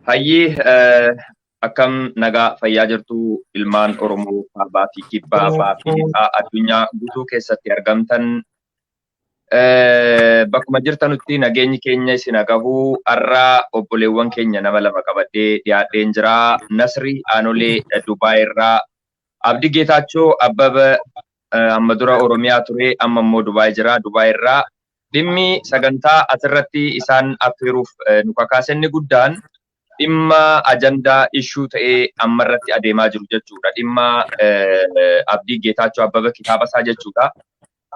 Hayyee akkam nagaa fayyaa jirtu ilmaan Oromoo kaabaa fi kibbaa fi lixaa addunyaa guutuu keessatti argamtan bakkuma jirtanutti nageenyi keenya isin gahu har'a obboleewwan keenya nama lama qabadhee dhiyaadheen jira. Nasrii Aanolee Dubaay irraa Abdii Geetaachoo Abbaba amma dura Oromiyaa ture amma immoo Dubaay jira. Dubaay irraa dhimmi sagantaa asirratti isaan affeeruuf nu kakaasanni guddaan dhimma ajandaa ishuu ta'ee ammarratti adeemaa jiru jechuudha. Dhimma Abdii Geetaachoo Abbaba kitaaba isaa jechuudha.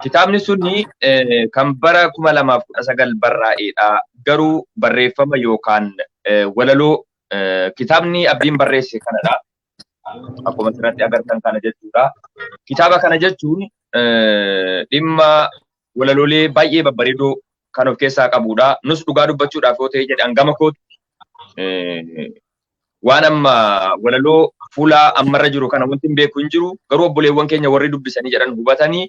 Kitaabni suni kan bara 2019 barraa'edha. Garuu barreeffama yookaan walaloo kitaabni Abdiin barreesse kanadha. Akkuma asirratti agartan kana jechuudha. Kitaaba kana jechuun dhimma walaloolee baay'ee babbareedoo kan of keessaa qabudha. Nus dhugaa dubbachuudhaaf yoo ta'e jedhe hangama kootu waan amma walaloo fuula ammarra jiru kana wanti hin beeku hin jiru. Garuu obboleewwan keenya warri dubbisanii jedhan hubatanii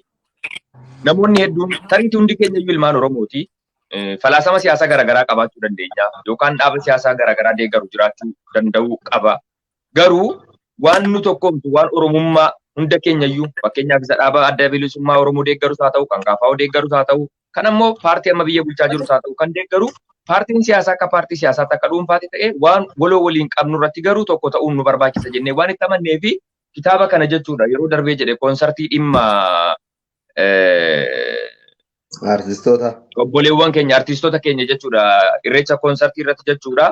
namoonni hedduun tariitii hundi keenya iyyuu ilmaan Oromooti. Falaasama siyaasaa garaagaraa qabaachuu dandeenya yookaan dhaaba siyaasaa garaagaraa deeggaru jiraachuu danda'uu qaba. Garuu waan nu tokkoomtu waan Oromummaa hunda keenya iyyuu fakkeenyaaf isa dhaaba adda bilisummaa Oromoo deeggarus haa ta'u kan KFO deeggarus haa ta'u kan ammoo paartii amma biyya bulchaa jirus haa ta'u kan deeggaru paartiin siyaasaa akka paartii siyaasaa akka dhuunfaatti ta'e waan waloo waliin qabnu irratti garuu tokko ta'uun nu barbaachisa jennee waan itti amannee fi kitaaba kana jechuudha yeroo darbee jedhe koonsartii dhimma artistoota obboleewwan keenya artistoota keenya jechuudha irreecha koonsartii irratti jechuudha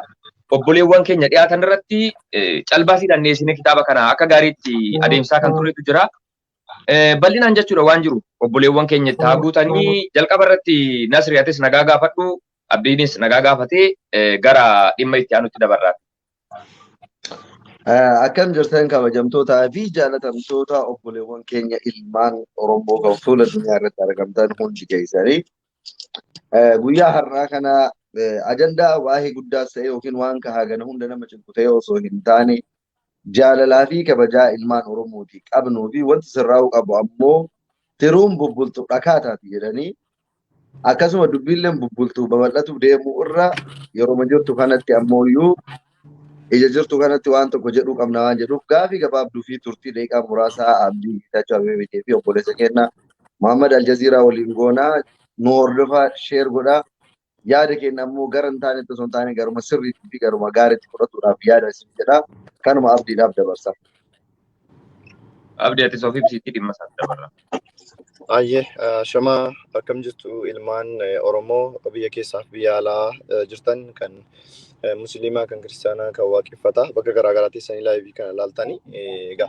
obboleewwan keenya dhiyaatan irratti calbaasiidhaan dhiyeessine kitaaba kana akka gaariitti adeemsaa kan turetu jira. Bal'inaan jechuudha waan jiru obboleewwan keenya itti haguutanii jalqaba irratti Nasriyatis nagaa gaafadhu Abdiinis nagaa gaafatee gara dhimma itti aanutti dabarraa. Akkam jirtan kabajamtootaa fi jaalatamtoota obboleewwan keenya ilmaan Oromoo kan fuula addunyaa irratti argamtan hundi keessanii guyyaa har'aa kana ajandaa waa'ee guddaas ta'e yookiin waan kahaagana hunda nama cinqu ta'e osoo hin taane jaalalaa fi kabajaa ilmaan Oromooti qabnuu fi wanti sirraa'uu qabu ammoo tiruun bubbultu dhakaataati jedhanii akkasuma dubbiilleen bubbultuu babal'atuuf deemuu irra yeroo jirtu kanatti ammooyyuu ija jirtu kanatti waan tokko jedhuu qabna waan jedhuuf gaafii gabaabduu fi turtii daqiiqaa muraasaa Abdii Geetaachoo Abbabee fi obboleessa keenya Muhammad Aljaziiraa waliin goonaa nu hordofaa sheer godhaa yaada keenya ammoo gara hin taanetti osoo hin taane garuma sirriitti fi garuma gaariitti fudhatuudhaaf yaada isin jedha kanuma Abdiidhaaf dabarsa. Abdii ati Soofii Bisiitti dhimma isaatti dabarra. Ayyee shama akkam jirtu ilmaan Oromoo biyya keessaa fi biyya alaa jirtan kan musliimaa kan kiristaanaa kan waaqeffata bakka garaagaraa teessanii laayivii kana ilaaltanii egaa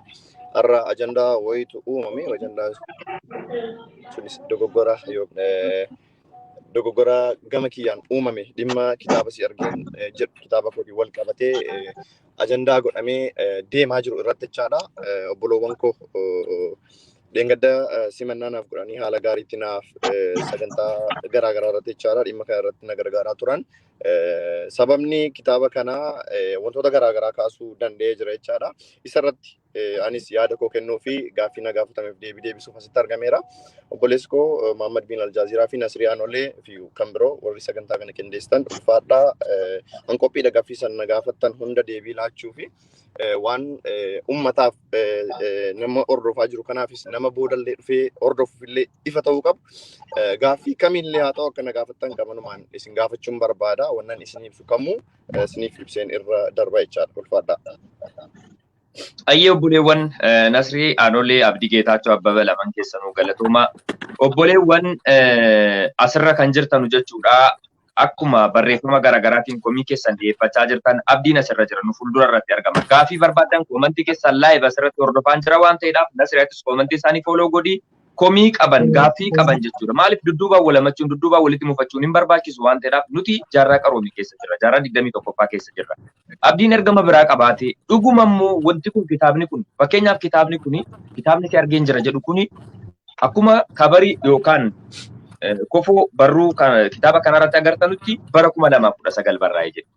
har'a ajandaa wayitu uumame ajandaa sunis dogoggora gama kiyyaan uumame dhimma kitaaba si argeen jedhu kitaaba kootii wal qabatee ajandaa godhamee deemaa jiru irratti jechaadha obboloowwan koo Deengadda simannaanaaf godhanii haala gaariitti naaf sagantaa garaagaraa irratti jechaadha dhimma kana irratti na gargaaraa turan. Sababni kitaaba kanaa wantoota garaagaraa kaasuu danda'ee jira jechaadha. Isarratti anis yaada koo kennuu fi gaaffii na gaafatameef deebisuuf asitti argameera. Obboleessi koo Muhammad bin Aljaziiraa fi Nasrii Aanolee fi kan biroo warri sagantaa kana qindeessitan ulfaadhaa hanqophiidha gaaffii san na gaafattan hunda deebii laachuu fi waan ummataaf nama hordofaa jiru kanaafis nama boodallee dhufee hordofuufillee ifa ta'uu qabu. Gaaffii kamillee haa ta'u akka na gaafattan qabanumaan isin gaafachuun barbaada. Wannan isin ibsu kamuu isiniif ibseen irra darba jechaadha ulfaadhaa. Ayyee obboleewwan Nasrii Aanolee Abdii Geetaachoo Abbaba lamaan keessanuu galatooma. Obboleewwan asirra kan jirtanu jechuudha. Akkuma barreeffama garaagaraatiin komii keessan dhiyeeffachaa jirtan Abdiin asirra jira nu fuuldura irratti argama. Gaafii barbaadan koomantii keessan laayib asirratti hordofaan jira waan ta'eedhaaf Nasriyatis koomantii isaanii fooloo godhii komii qaban gaafii qaban jechuudha. Maaliif dudduubaan walamachuun dudduubaan walitti mufachuun hin barbaachisu waan ta'eedhaaf nuti jaarraa qaroomii keessa jirra. Jaarraa 21ffaa keessa jirra. Abdiin ergama biraa qabaate dhuguma immoo wanti kun kitaabni kun fakkeenyaaf kitaabni si argeen jira jedhu kuni akkuma kabarii yookaan kofoo barruu kitaaba kanarratti agartanutti bara 2019 barraa'ee jedhu.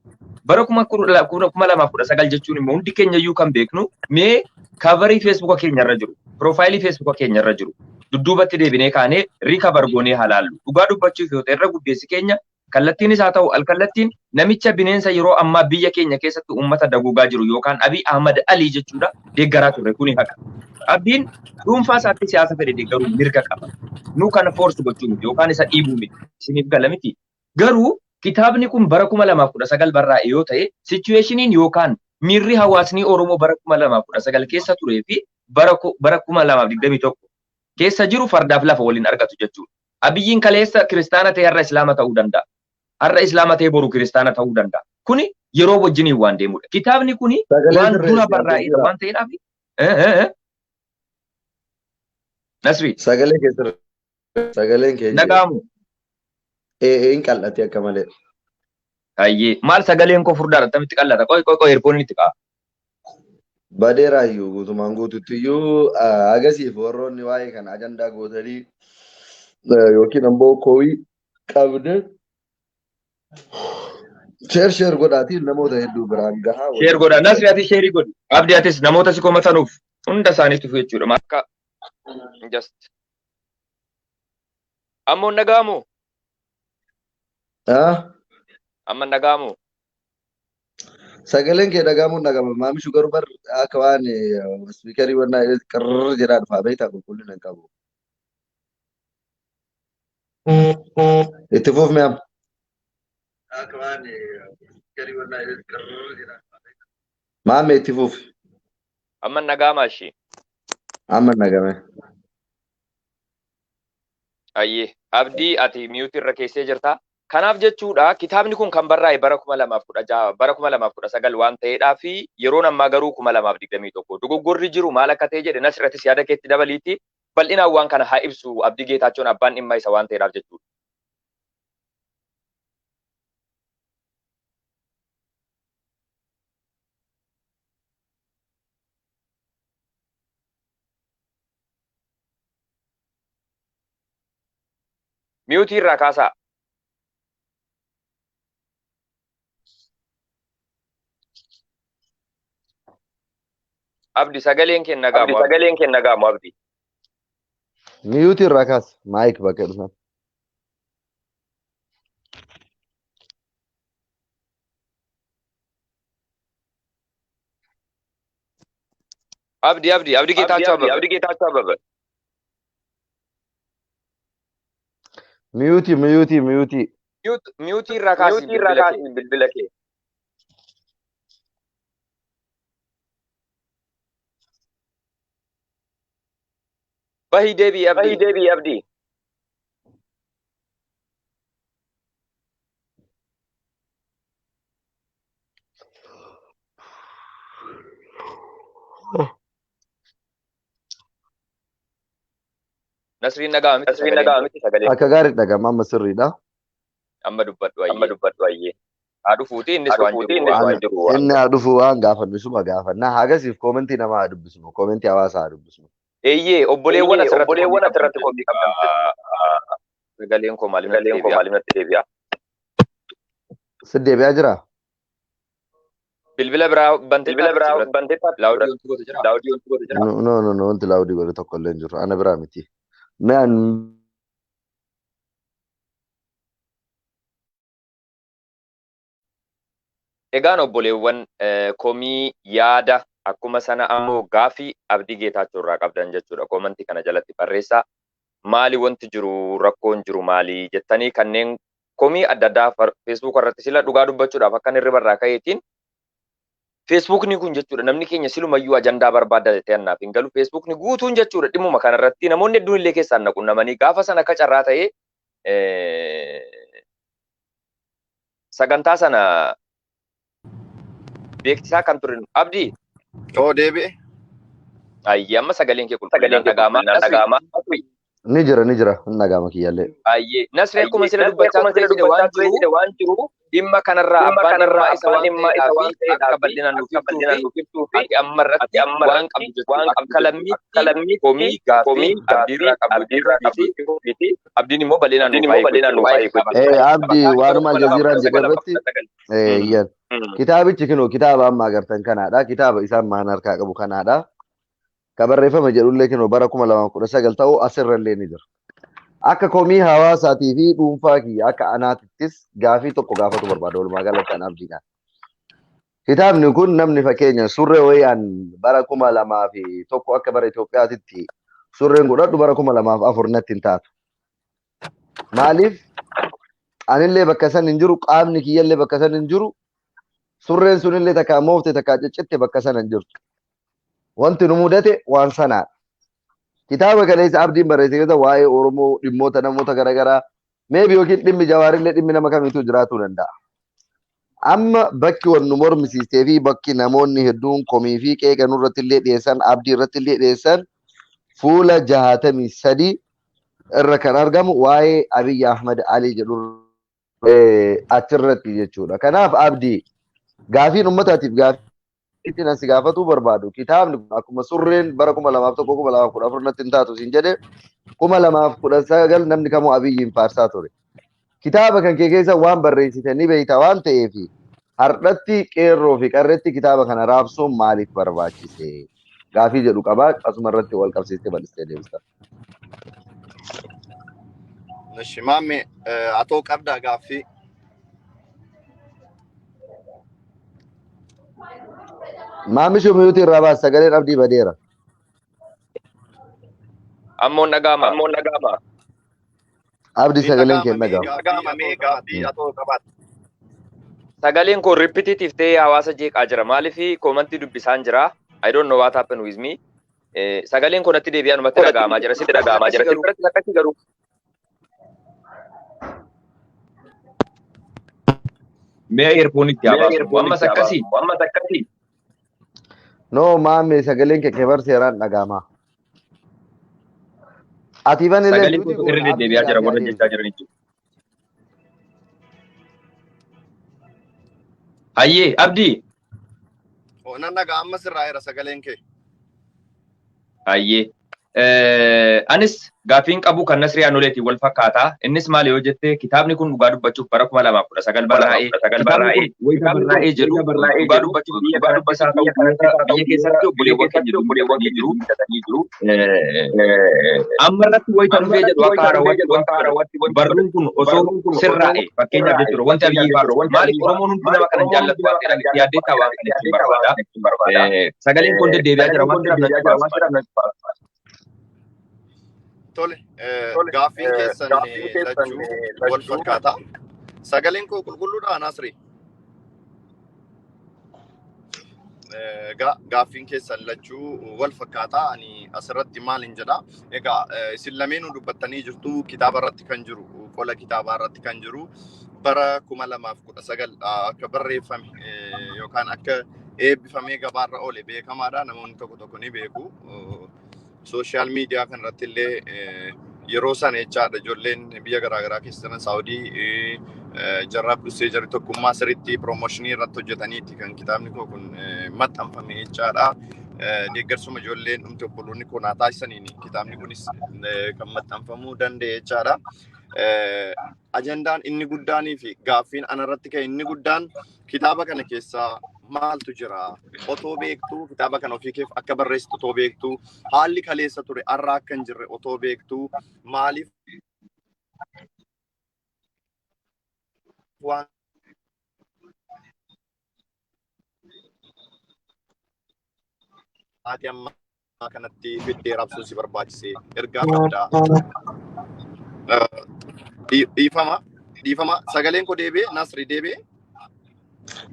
Bara 2019 jechuun immoo hundi keenya iyyuu kan beeknu mee kabarii feesbuuka keenyarra jiru, piroofaayilii feesbuuka keenyarra jiru dudduubatti deebinee kaanee riikabar goonee halaallu. Dhugaa dubbachuuf yoo ta'e irra guddeessi keenya Kallattiinis haa ta'u alkallattiin namicha bineensa yeroo ammaa biyya keenya keessatti uummata daguugaa jiru yookaan Abiy Ahmad Alii jechuudha deeggaraa turre kuni haqa. Abdiin dhuunfaa isaatti siyaasa fedhe deeggaruu mirga qaba. Nu kana force gochuu miti yookaan isa dhiibuu miti. Isiniif gala miti. Garuu kitaabni kun bara 2019 barraa'e yoo ta'e situationin yookaan miirri hawaasni Oromoo bara 2019 keessa turee fi bara 2021 keessa jiru fardaaf lafa waliin argatu jechuudha. Abiyyiin kaleessa kiristaana ta'e har'a islaama ta'uu danda'a. Har'a islaama ta'e boru kiristaana ta'uu danda'a. Kuni yeroo wajjiniin waan deemudha. Kitaabni kuni waan dura barraa'edha waan ta'eedhaaf. Nasri. Sagalee keessa sagaleen keenya. Nagaamu. Hin qal'ate akka malee. Ayyee maal sagaleen koo furdaadha tamitti qallata qoy eerpoon itti qa'a. Badeeraayyuu guutumaan guututti iyyuu agasiif warroonni waa'ee kana ajandaa gootanii yookiin ammoo koo'ii qabde sheer godhaatiin namoota hedduu biraan gahaa. Sheer godha Nasri ati sheerii godhi. Abdii atis namoota si komatanuuf hunda isaaniitti fufu jechuudha. Akka just ammoo nagaamu. Amma nagaamu. Sagaleen kee dhagahamuun dhagahama. Maamishu garuu bar akka waan spiikarii wannaa qirrrr jedhaa dhufaa beektaa qulqullina hin qabu. Itti fuufni amma. Akka waan spiikarii wannaa qirrrr jedhaa dhufaa beektaa. Maame itti fuufi. Amma nagaama ishee. Amma nagame. Ayyee abdii ati miyuutii irra keessee jirtaa. Kanaaf jechuudha kitaabni kun kan barraa'e bara 2016 bara 2019 waan ta'eedhaa fi yeroon ammaa garuu 2021 dogoggorri jiru maal akka ta'e jedhe Nasirrattis yaada keetti dabaliitti bal'inaan waan kana haa ibsu Abdii Geetaachoon abbaan dhimma isa waan ta'eedhaaf jechuudha. Miyuutii irraa kaasaa. Abdi sagaleen kee nagaamu. Abdi sagaleen kee nagaamu Abdi. Miyuutii irraa kaas maayik bakka dhufan. Abdi Geetaachoo Ababa. Abdi Geetaachoo Ababa. Miyuutii. Miyuutii irraa kaasii bilbila kee. Bahi deebii Abdi. Nasriin nagaa miti sagalee. Akka gaarii dhagama amma sirriidha. Amma dubbadhu ayyee. Haa dhufuuti innis waan jiru. Inni haa dhufu waan gaafannu isuma gaafanna. Hagasiif koomentii namaa haa dubbisnu. Koomentii hawaasaa haa dubbisnu. Eeyyee obboleewwan asirratti komii qabdan. Sagaleen koo maalimatti deebi'a. Si deebi'aa jiraa? Bilbila biraa bantee laawudiyoon tu goota jira. No wanti laawudii godhe tokko illee hin jiru. Ana biraa miti. Egaan obboleewwan komii yaada akkuma sana ammoo gaafii Abdii Geetaachoo irraa qabdan jechuudha. Koomentii kana jalatti barreessaa. Maali wanti jiru rakkoon jiru maali jettanii kanneen komii adda addaa Facebook irratti sila dhugaa dubbachuudhaaf akka hirriba irraa ka'eetiin Facebookni kun jechuudha namni keenya silumayyuu ajandaa barbaada jettee annaaf hin galu. Facebookni guutuun jechuudha dhimmuma kanarratti namoonni hedduun illee keessaan naqunnamanii gaafa sana akka carraa ta'ee sagantaa sana beeksisaa kan ture Abdii. Deebi'e. Ayyee amma sagaleen kee dhaga'ama. Ni jira hin dhaga'ama kiyyaallee. Ayyee Nasri akkuma sila dubbachaa ture waan jiru dhimma kanarraa abbaan isa waan ta'eedhaaf akka bal'inaan nuuf ibsuu fi ammarratti waan qabdu akka lammii komii gaafii abdiirraa qabdu fi abdiin immoo bal'inaan nuuf Abdii waanuma aljaziiraan jedharratti kitaabichi kinoo kitaaba amma agartan kanaadha. Kitaaba isaan maan harkaa qabu kanaadha. Ka barreeffame jedhullee kinoo bara 2019 ta'uu asirrallee ni jira. Akka komii hawaasaatii fi dhuunfaa kiyya akka anaatittis gaafii tokko gaafatu barbaada walumaa galatti abdiidhaan. Kitaabni kun namni fakkeenya surree wayaan bara 2001 akka bara Itoophiyaatitti surreen godhadhu bara 2004 natti hin taatu. Maaliif anillee bakka san hin jiru qaamni kiyyallee bakka san hin jiru surreen sunillee takkaa moofte takkaa ciccitte bakka san hin jirtu. Wanti nu mudate waan sanaadha. Kitaaba kaleessa abdiin barreesse keessa waa'ee Oromoo dhimmoota namoota garaagaraa meebi yookiin dhimmi jawaarillee dhimmi nama kamiitu jiraachuu danda'a. Amma bakki waan nu mormisiistee fi bakki namoonni hedduun komii fi qeeqa nurratti illee dhiyeessan abdii irratti illee dhiyeessan fuula 63 irra kan argamu waa'ee Abiy Ahmad Ali jedhu achirratti jechuudha. Kanaaf abdii gaafiin uummataatiif gaafii ittiin asi gaafatu barbaadu. Kitaabni akkuma surreen bara 2001 2014 natti hin taatu siin jedhe 2019 namni kamuu Abiyyiin faarsaa ture. Kitaaba kan kee keessa waan barreessite ni beekta waan ta'eef hardhatti qeerroo fi qarreetti kitaaba kana raabsuun maaliif barbaachise? Gaafii jedhu qabaa asuma irratti wal qabsiistee bal'istee deebista. Shimaame atoo qabdaa gaaffii. Maamishi miyuutii irraa baas sagaleen abdii badeera. Ammoon dhaga'ama. Abdii sagaleen kee dhaga'ama. Dhaga'ama mee gaaffii atoo qabaat. Sagaleen kun repetitive ta'ee hawaasa jeeqaa jira. Maaliif koomantii dubbisaan jira? I don't know what happened with me. Sagaleen kun natti deebi'aa numatti dhaga'amaa jira. Sitti dhaga'amaa jira. Sitti akkasii garuu. Mee earphone-itti habaasu. Ammas akkasii. No maame sagaleen kee barseeraan dhaga'ama. Ati ban illee sagaleen kun irra deddeebi'aa jira warra jechaa jiran jechuudha. Hayyee abdii. Nan dhagaa ammas irraa jira sagaleen kee. Hayyee. Anis gaafiin qabu kan Nasrii Anoleetiin wal fakkaata. Innis maal yoo jette kitaabni kun dhugaa dubbachuuf bara 2019 barraa'ee. Barraa'ee jedhu dhugaa dubbachuuf biyya keessatti obboleewwan keenya jiru. Amma irratti wayita dhufee jedhu akka haarawatti barruun kun osoo sirraa'e fakkeenyaaf jechuudha wanti abiyyi faarru maaliif Oromoon hundi nama kana jaallatu waan ta'eef yaaddeettaa waan ta'eef barbaada. Sagaleen kun deddeebi'aa jira wanti dhabnatti Tole, gaafiin keessan lachuu wal fakkaata. Sagaleen koo qulqulluudha Nasri. Gaafiin keessan lachuu wal fakkaata. Ani asirratti maalin jedha. Egaa isin lameenuu dubbattanii jirtu kitaaba irratti kan jiru, qola kitaabaa irratti kan jiru bara 2019 akka barreeffame yookaan akka eebbifamee gabaarra oole beekamaadha. Namoonni tokko ni beeku. Social media kan irratti illee yeroo sana jechaadha ijoolleen biyya garaagaraa keessatti Saawudii jarraaf dhussee jiru tokkummaa sirriitti piroomooshinii irratti hojjetaniiti kan kitaabni koo kun maxxanfame jechaadha. Deeggarsuma ijoolleen dhumte obboloonni koo naa taasisaniin kitaabni kunis kan maxxanfamuu danda'e jechaadha. Ajandaan inni guddaanii fi gaaffiin anarratti ka'e inni guddaan kitaaba kana keessaa maaltu jira? Otoo beektuu kitaaba kana ofii keef akka barreessitu otoo beektuu haalli kaleessa ture har'a akka hin jirre otoo beektuu maaliif waan ati amma kanatti fiddee raabsuun si barbaachise ergaa qabdaa. Dhiifama sagaleen koo deebi'ee Nasri deebi'ee.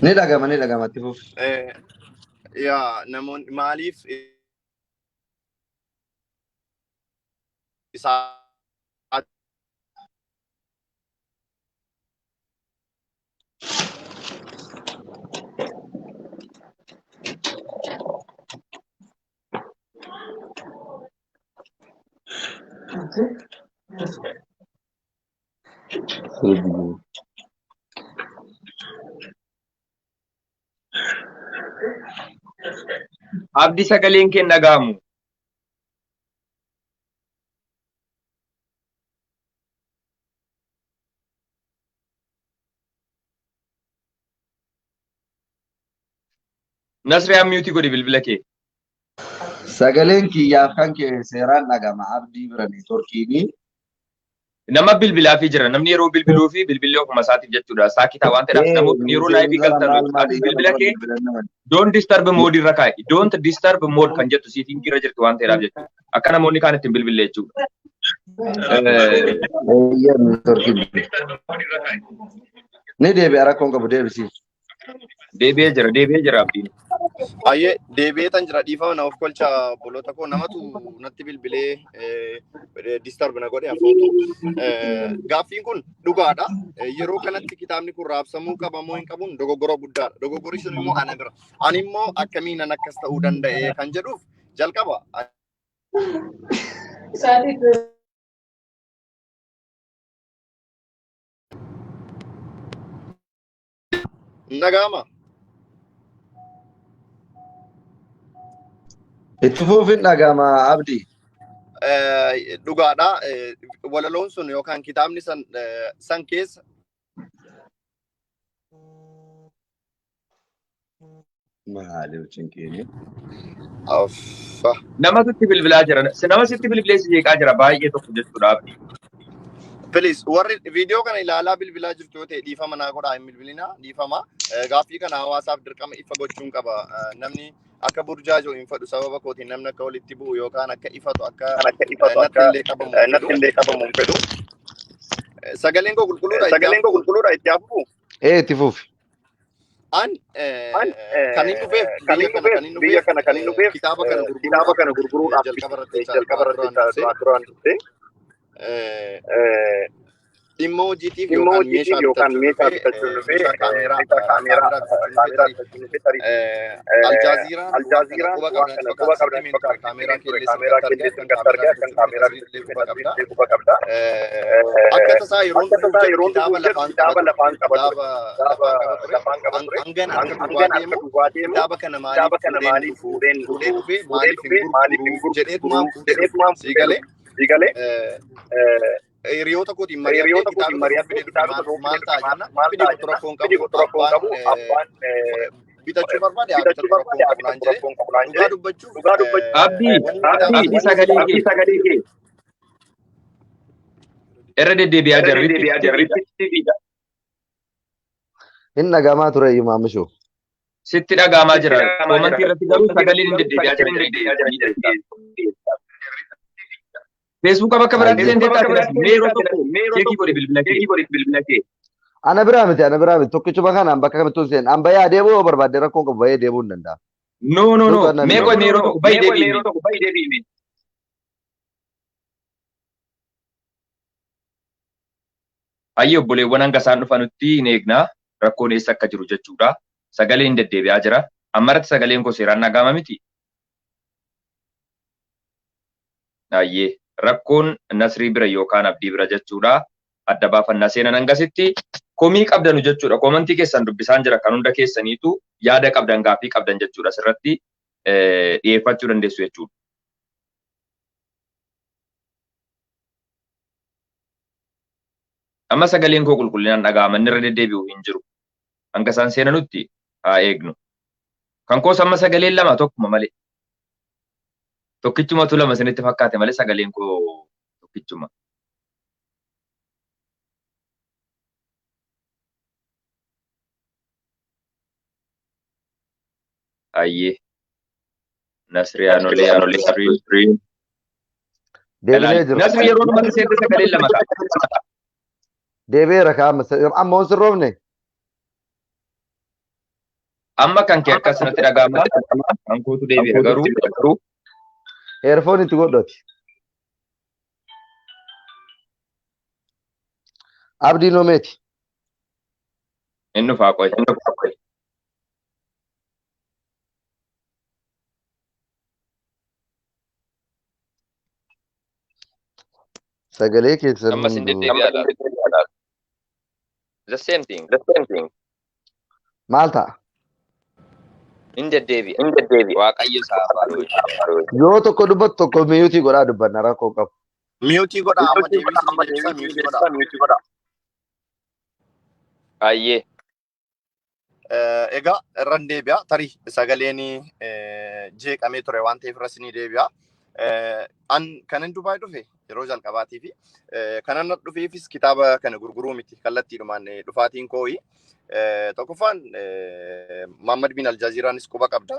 Ni dhagama itti fuuf. Yaa namoonni maaliif isaa Abdii sagaleen kee dhaga'amu. Nasri ammiyuutii godhi bilbila kee. Sagaleen kiyyaaf kan kee seeraan dhagama abdii biranii torkiini. Nama bilbilaa fi jira. Namni yeroo bilbiluu fi bilbillee ofuma isaatiif jechuudha. Saakitaa waan ta'eedhaaf namoonni yeroo laayivii galtan bilbila kee don't disturb mode irra kaa'i. Don't disturb mode kan jettu siitiin irra jirti waan ta'eedhaaf jechuudha. Akka namoonni kaan ittiin bilbilee jechuudha. Ni deebi'aa rakkoon qabu deebisii. Deebi'ee jira abdiin. Ayyee deebi'eetan jira dhiifama na of kolcha bolota koo namatu natti bilbilee disturb na godhe afootu. Gaaffiin kun dhugaadha. Yeroo kanatti kitaabni kun raabsamuu qaba moo hin qabuun dogoggora guddaadha. Dogoggorri sun immoo ana bira. Ani immoo akkamiin akkas ta'uu danda'e kan jedhuuf jalqaba. Nagama. Itti fufiin dhagama Abdi. Dhugaadha. Walaloon sun yookaan kitaabni san keessa. Maali cinqini? Nama sitti bilbilaa jira. Nama sitti bilbilee si jeeqaa jira baay'ee tokko jechuudha Abdi. Please warri viidiyoo kana ilaalaa bilbilaa jirtu yoo ta'e dhiifama naa godhaa hin bilbilina dhiifama. Gaaffii kana hawaasaaf dirqama ifa gochuun qaba. Namni akka burjaajoo hin fedhu sababa kootiin namni akka walitti bu'u yookaan akka ifatu akka natti illee qabamu hin fedhu. Sagaleen koo qulqulluudha itti hafu. Itti fufi. An kan inni dhufeef biyya kana kan inni dhufeef kitaaba kana gurguruudhaaf jalqaba irratti duraan dhuftee dhimma hojiitiif yookaan meeshaa bitachuun dhufee kaameeraa aljaaziraan waan kana quba qabda kaameeraa keellee kan kaameeraa keellee quba qabda. Akka tasaa yeroo kitaaba lafaan qaba hangan akka duwwaa deemu kitaaba kana maaliif fuudheen dhufee maaliif hin gurguru jedheetumaan siigalee hiriyoota kootiin mari'attee kitaaba maal ta'a jenna fidii rakkoon qabu abbaan bitachuu barbaade rakkoon qabu dhugaa dubbachuuf Abdii sagalee kee irra deddeebi'aa jirti. Inni dhagamaa ture maamishoo. Sitti dhagamaa jira. Koomantii irratti garuu sagaleen hin deddeebi'aa jira. Facebook bakka biraatti seentee taate meeroo tokko keekii godhe bilbila kee. Ana biraa miti tokkichuma kanaan bakka kamittuu seen an bayyaa deebuu yoo barbaadde rakkoon qabu bayyee deebuu hin danda'a. No. Meeqoo meeroo tokko bayi deebi'ime. Ayyi obboleewwan hanga isaan dhufanutti hin eegnaa rakkoon eessa akka jiru jechuudha. Sagaleen deddeebi'aa jira. Ammarratti sagaleen koo seeraan dhaga'ama miti. Ayyee. Rakkoon Nasrii bira yookaan Abdii bira jechuudha. Adda baafannaa seenan hangasitti komii qabdanu jechuudha. Koomantii keessan dubbisaan jira kan hunda keessaniitu yaada qabdan gaaffii qabdan jechuudha. Asirratti dhiyeeffachuu dandeessu jechuudha. Amma sagaleen koo qulqullinaan dhaga'ama inni irra deddeebi'u hin jiru. Hanga isaan seenanutti haa eegnu. Kan koos amma sagaleen lama tokkuma malee. Tokkichumatu lama isinitti fakkaate malee sagaleen koo tokkichuma. Ayyee. Nasrii Anolee. Nasrii yeroo dhumatti seente sagaleen lama ta'a. Deebi'eera kaa'ama amma on sirroofne. Amma kan kee akkasumatti dhaga'ama. Kan kootu deebi'eera garuu. Earphone itti godhati. Abdii Nomeeti. Inni faa qoy. Sagalee keessan. Ammas hin deddeebi'aa. The same thing. Maal ta'a? Hin deddeebi'a. Waaqayyo isaa Yoo tokko dubbatu tokko miyuutii godhaa dubbanna rakkoo qabu. Miyuutii godhaa amma deebisni miyuutii godhaa. Ayyee. Egaa irran deebi'a tarii sagaleen jeeqamee ture waan ta'eef irras ni deebi'a. An kanan Dubaay dhufe yeroo jalqabaatii fi kanan dhufeefis kitaaba kana gurguruu miti kallattiidhumaan dhufaatiin kooyi. Tokkoffaan Muhammad bin Aljaaziraanis quba qabda.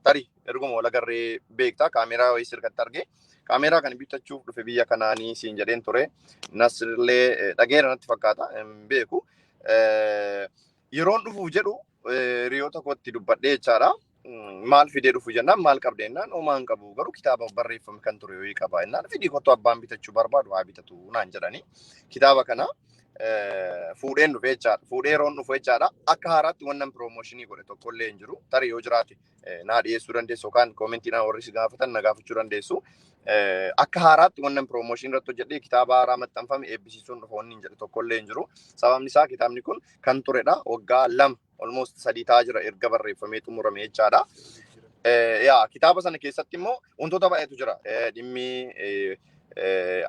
Tarii erguma wal agarree beektaa kaameeraa wayii sirkatti argee kaameeraa kana bitachuuf dhufe biyya kanaanii siin jedheen ture. Nasrillee dhageera natti fakkaata hin beeku. Yeroon dhufuuf jedhu hiriyoota kootti dubbadhee jechaadha. Maal fidee dhufu jennaan maal qabdee jennaan homaan qabu garuu kitaaba barreeffame kan ture yoo qaba jennaan fidii kottu abbaan bitachuu barbaadu haa bitatu naan jedhanii kitaaba kana fuudheen dhufe jechaadha. Fuudhee yeroon dhufu jechaadha. Akka haaraatti wannan piroomooshinii godhe tokkollee hin jiru. Tarii yoo jiraate naa dhiyeessuu dandeessu yookaan koomentii naa warri si gaafatan na gaafachuu dandeessu. Akka haaraatti wannan piroomooshinii irratti hojjedhee kitaaba haaraa maxxanfame eebbisiisuun dhufa wanni hin jedhe tokkollee hin jiru. Sababni isaa kitaabni kun kan turedha. Waggaa 2 almost 3 ta'aa jira erga barreeffamee xumurame jechaadha. Kitaaba sana keessatti immoo wantoota baay'eetu jira. Dhimmi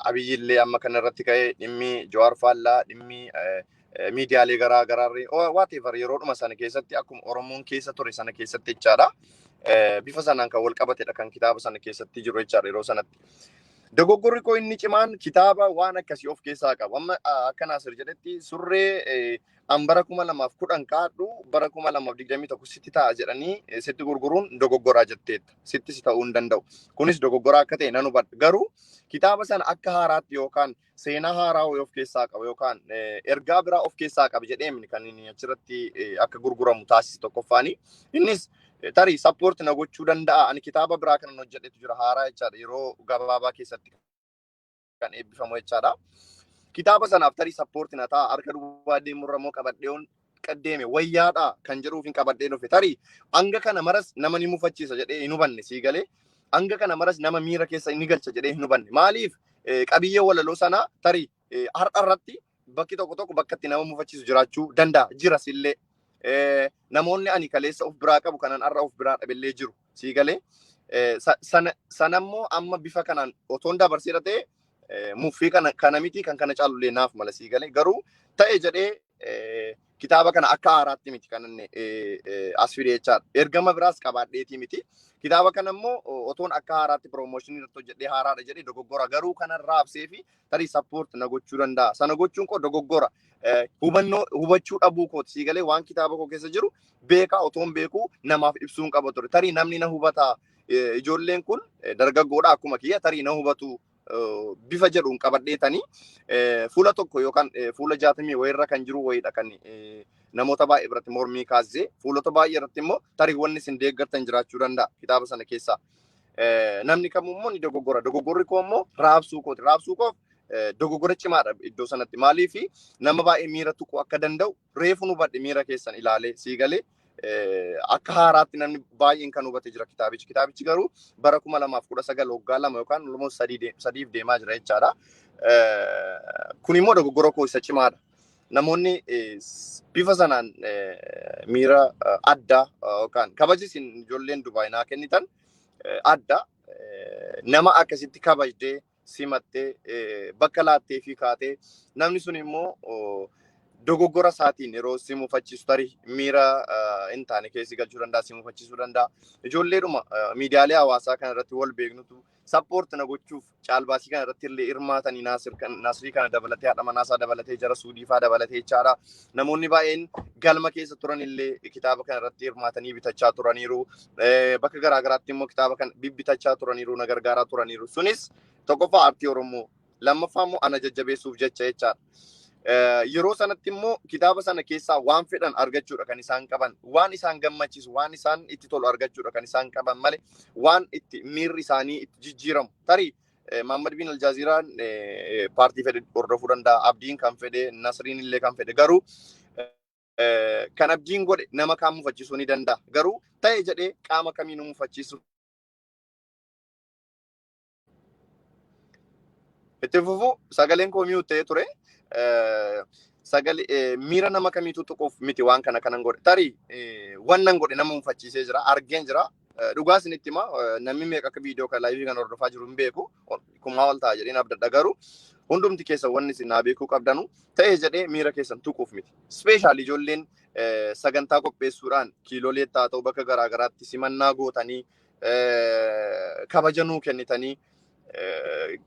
Abiyyillee amma kana irratti ka'ee dhimmi Jawaar Faallaa dhimmi miidiyaalee garaa garaarree whatever yeroodhuma sana keessatti akkuma Oromoon keessa ture sana keessatti jechaadha. Bifa sanaan kan wal qabatedha kan kitaaba sana keessatti jiru jechaadha yeroo sanatti. Dogoggorri koo inni cimaan kitaaba waan akkasii of keessaa qabu. Amma akka Naasir jedhetti surree an bara 2010 kaadhu bara 2021 sitti ta'a jedhanii sitti gurguruun dogoggoraa jetteetta. Sitti si ta'uu hin danda'u. Kunis dogoggoraa akka ta'e nan hubadha. Garuu kitaaba sana akka haaraatti yookaan seenaa haaraa of keessaa qabu yookaan ergaa biraa of keessaa qabu jedheemni kan inni achirratti akka gurguramu taasisu tokkoffaani. Innis tarii sappoorti na gochuu danda'a. Ani kitaaba biraa kanan hojjedhetu jira haaraa jechaadha. Yeroo gabaabaa keessatti kan eebbifamu jechaadha. Kitaaba sanaaf tarii sappoorti na ta'a. Harka duwwaa deemurra moo qabadheeun qaddeeme wayyaadha kan jedhuuf hin qabadhee dhufe. Tarii hanga kana maras nama ni mufachiisa jedhee hin hubanne sii galee. Hanga kana maras nama miira keessa inni galcha jedhee hin hubanne. Maaliif qabiyyee walaloo sanaa tarii har'a irratti bakki tokko bakka itti nama mufachiisu jiraachuu danda'a. Jiras illee. Namoonni ani kaleessa of biraa qabu kanan har'a of biraa dhabillee jiru sii galee sanammoo amma bifa kanaan otoon dabarseera ta'e muffii kana miti kan kana caalullee naaf mala sii galee garuu ta'e jedhee kitaaba kana akka haaraatti miti kan as fidee jechaadha. Ergama biraas qabaadheetii miti. Kitaaba kana immoo otoon akka haaraatti piroomooshinii irratti hojjedhee haaraadha jedhee dogoggora garuu kanan raabsee fi tarii sappoorti na gochuu danda'a. Sana gochuun koo dogoggora. Hubachuu dhabuu kooti sii galee waan kitaaba koo keessa jiru beekaa otoon beekuu namaaf ibsuun qaba ture. Tarii namni na hubataa ijoolleen kun dargaggoodha akkuma kiyya tarii na hubatu bifa jedhuun qabadheetanii fuula tokko yookaan fuula 60 wayirra kan jiru wayidha kan namoota baay'ee biratti mormii kaasee fuulota baay'ee irratti immoo tarii wanni isin deeggartan jiraachuu danda'a kitaaba sana keessaa. Namni kamummoo ni dogoggora. Dogoggorri koo immoo raabsuu kooti. Raabsuu koof dogoggora cimaadha iddoo sanatti. Maaliif nama baay'ee miira tuquu akka danda'u reefu hubadhe miira keessan ilaalee sii galee akka haaraatti namni baay'een kan hubate jira kitaabichi. Kitaabichi garuu bara 2019 waggaa 2 yookaan almost 3 deemaa jira jechaadha. Kun immoo dogoggora koo isa cimaadha. Namoonni bifa sanaan miira addaa yookaan kabajisin ijoolleen Dubaay naa kennitan adda nama akkasitti kabajdee simattee bakka laattee fi kaatee namni sun immoo dogoggora isaatiin yeroo si mufachiisu tarii miira hin taane keessi galchuu danda'a si mufachiisuu danda'a. Ijoolleedhuma miidiyaalee hawaasaa kana irratti wal beeknutu sappoorti na gochuuf caalbaasii kana irratti illee hirmaatanii Naasirii kana dabalatee haadha manaasaa dabalatee jara Suudiifaa dabalatee jechaadha. Namoonni baay'een galma keessa turan illee kitaaba kana irratti hirmaatanii bitachaa turaniiru. Bakka garaa garaatti immoo kitaaba kana bibbitachaa turaniiru na gargaaraa turaniiru. Sunis tokkoffaa aartii Oromoo lammaffaa immoo ana jajjabeessuuf jecha jechaadha. Yeroo sanatti immoo kitaaba sana keessaa waan fedhan argachuudha kan isaan qaban. Waan isaan gammachiisu, waan isaan itti tolu argachuudha kan isaan qaban malee waan itti miirri isaanii itti jijjiiramu. Tarii Muhammad bin Aljaaziraan paartii fedhe hordofuu danda'a. Abdiin kan fedhe, Nasriin illee kan fedhe. Garuu kan abdiin godhe nama kaan mufachiisuu ni danda'a. Garuu ta'e jedhee qaama kamiinuu mufachiisu. Itti fufuu sagaleen koo miyuu ta'ee ture. Sagalee miira nama kamiitu tuquuf miti waan kana kanan godhe. Tarii wannan godhe nama mufachiisee jira. Argeen jira. Dhugaa isinitti hima namni meeqa akka viidiyoo kan laayivii kan hordofaa jiru hin beeku. Kumaa ol ta'a jedheen abdadha garuu hundumti keessa wanni isin naa beekuu qabdanu ta'e jedhee miira keessan tuquuf miti. Speeshaalii ijoolleen sagantaa qopheessuudhaan kiiloolee haa ta'u bakka garaa garaatti simannaa gootanii kabaja nuu kennitanii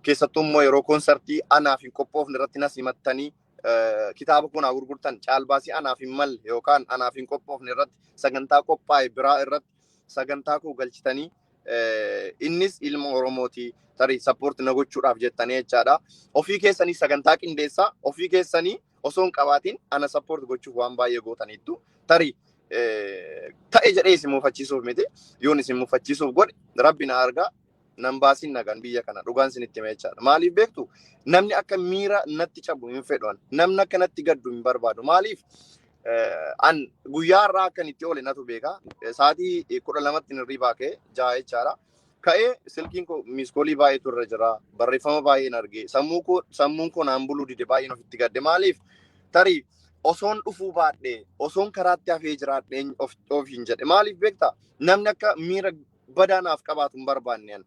keessattuu immoo yeroo koonsartii anaaf hin qophoofne irratti nas himattanii kitaaba kun haa gurgurtan caalbaasii anaaf hin malle yookaan anaaf hin qophoofne irratti sagantaa qophaa'e biraa irratti sagantaa koo galchitanii innis ilma Oromooti tarii sappoorti na gochuudhaaf jettanii jechaadha. Ofii keessanii sagantaa qindeessaa ofii keessanii osoo hin qabaatiin ana sappoorti gochuuf waan baay'ee gootaniittu tarii ta'e jedhee isin muufachiisuuf miti yoon isin muufachiisuuf godhe rabbi na argaa nan baasin nagaan biyya kana dhugaan isinitti hima jechaadha. Maaliif beektu namni akka miira natti cabu hin fedhan namni akka natti gaddu hin barbaadu maaliif an guyyaa irraa akkan itti oole natu beeka sa'aatii 12tti hirribaa ka'e ja'a jechaadha. Ka'ee silkiin koo miiskoolii baay'eetu irra jira barreeffama baay'een argee sammuun koo naan buluu dide baay'een ofitti gadde maaliif tarii osoon dhufuu baadhee osoon karaatti hafee jiraadhee of hin jedhe maaliif beekta namni akka miira badaanaaf qabaatu hin barbaanne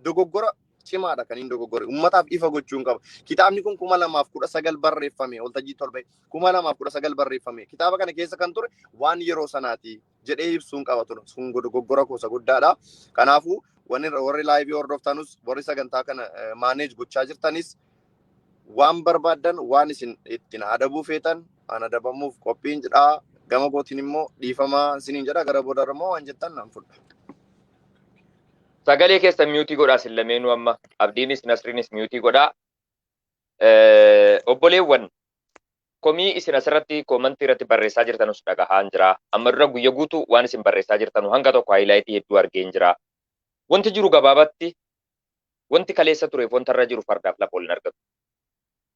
dogoggora cimaadha kan hin dogoggore ummataaf ifa gochuun qaba. Kitaabni kun 2019 barreeffame waltajjii tolbee 2019 barreeffame kitaaba kana keessa kan ture waan yeroo sanaati jedhee ibsuun qaba ture sun dogoggora kuusa guddaadha. Kanaafuu warri laayivii hordoftanus warri sagantaa kana maaneej gochaa jirtanis waan barbaadan waan isin ittiin adabuu feetan an adabamuuf qophiin jedhaa gama gootiin immoo dhiifamaa isiniin jedha gara boodarra immoo waan jettan nan fudha. Sagalee keessa miyuutii godhaa sin lameenuu amma Abdiinis Nasriinis miyuutii godhaa. Obboleewwan komii isin asirratti koomantii irratti barreessaa jirtanus dhagahaan jira. Amma dura guyya guutuu waan isin barreessaa jirtanu hanga tokko haayilaayitii hedduu argeen jira. Wanti jiru gabaabatti wanti kaleessa tureef wanta irra jiru fardaaf lafa ol hin argatu.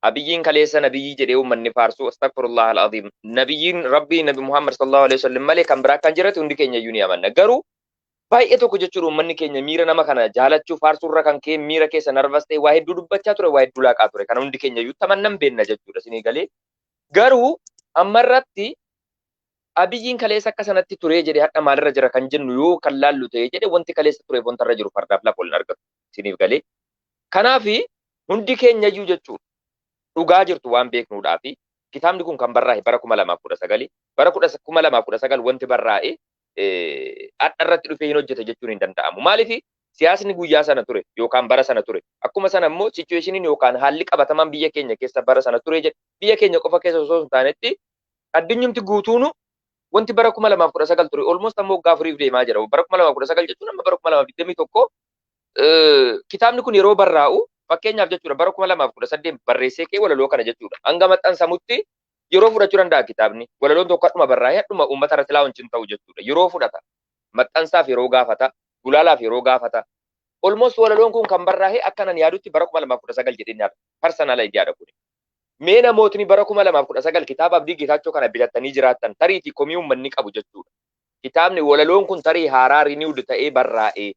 Abiyyiin kaleessa nabiyyi jedhee uummanni faarsu astaghfirullah al-azim. Nabiyyiin rabbii nabi Muhammad sallallahu alaihi wasallam malee kan biraa kan jiratu hundi keenya iyyuu ni amanna. Garuu baay'ee tokko jechuudha uummanni keenya miira nama kana jaalachuu faarsuurra kan kee miira keessa narvas ta'e waa hedduu dubbachaa ture waa hedduu laaqaa ture kana hundi keenya iyyuu tamannan beenna jechuudha isinii galee. Garuu ammarratti abiyyiin kaleessa akka sanatti turee jedhee hadha maalirra jira kan jennu yoo kan laallu ta'e jedhe wanti kaleessa tureef wanta irra jiru fardaaf lafa ol hin argatu isiniif galee. Kanaafi hundi keenya iyyuu jechuudha. Dhugaa jirtu waan beeknuudhaafi kitaabni kun kan barraa'e bara 2019 bara 2019 wanti barraa'e hadha irratti dhufee hin hojjete jechuun hin danda'amu. Maaliif siyaasni guyyaa sana ture yookaan bara sana ture akkuma sana immoo sichueeshiniin yookaan haalli qabatamaan biyya keenya keessa bara sana ture jedhe biyya keenya qofa keessa osoo hin taanetti addunyumti guutuunu wanti bara 2019 ture almost ammoo waggaa afuriif deemaa jira. Bara 2019 jechuun amma bara 2021 kitaabni kun yeroo barraa'u fakkeenyaaf jechuudha bara 2018 barreessee kee walaloo kana jechuudha. Hanga maxxansamutti yeroo fudhachuu danda'a kitaabni. Walaloon tokko dhuma barraa'ee dhuma uummata irratti laawunchiin ta'u jechuudha. Yeroo fudhata. Maxxansaaf yeroo gaafata. Gulaalaaf yeroo gaafata. Almost walaloon kun kan barraa'ee akka nan yaadutti bara 2019 jedhee yaada. Personal idea kun. Mee namootni bara 2019 kitaaba Abdii Geetaachoo kana bitatanii jiraattan tariitii komii uummanni qabu jechuudha. Kitaabni walaloon kun tarii haaraa renewed ta'ee barraa'ee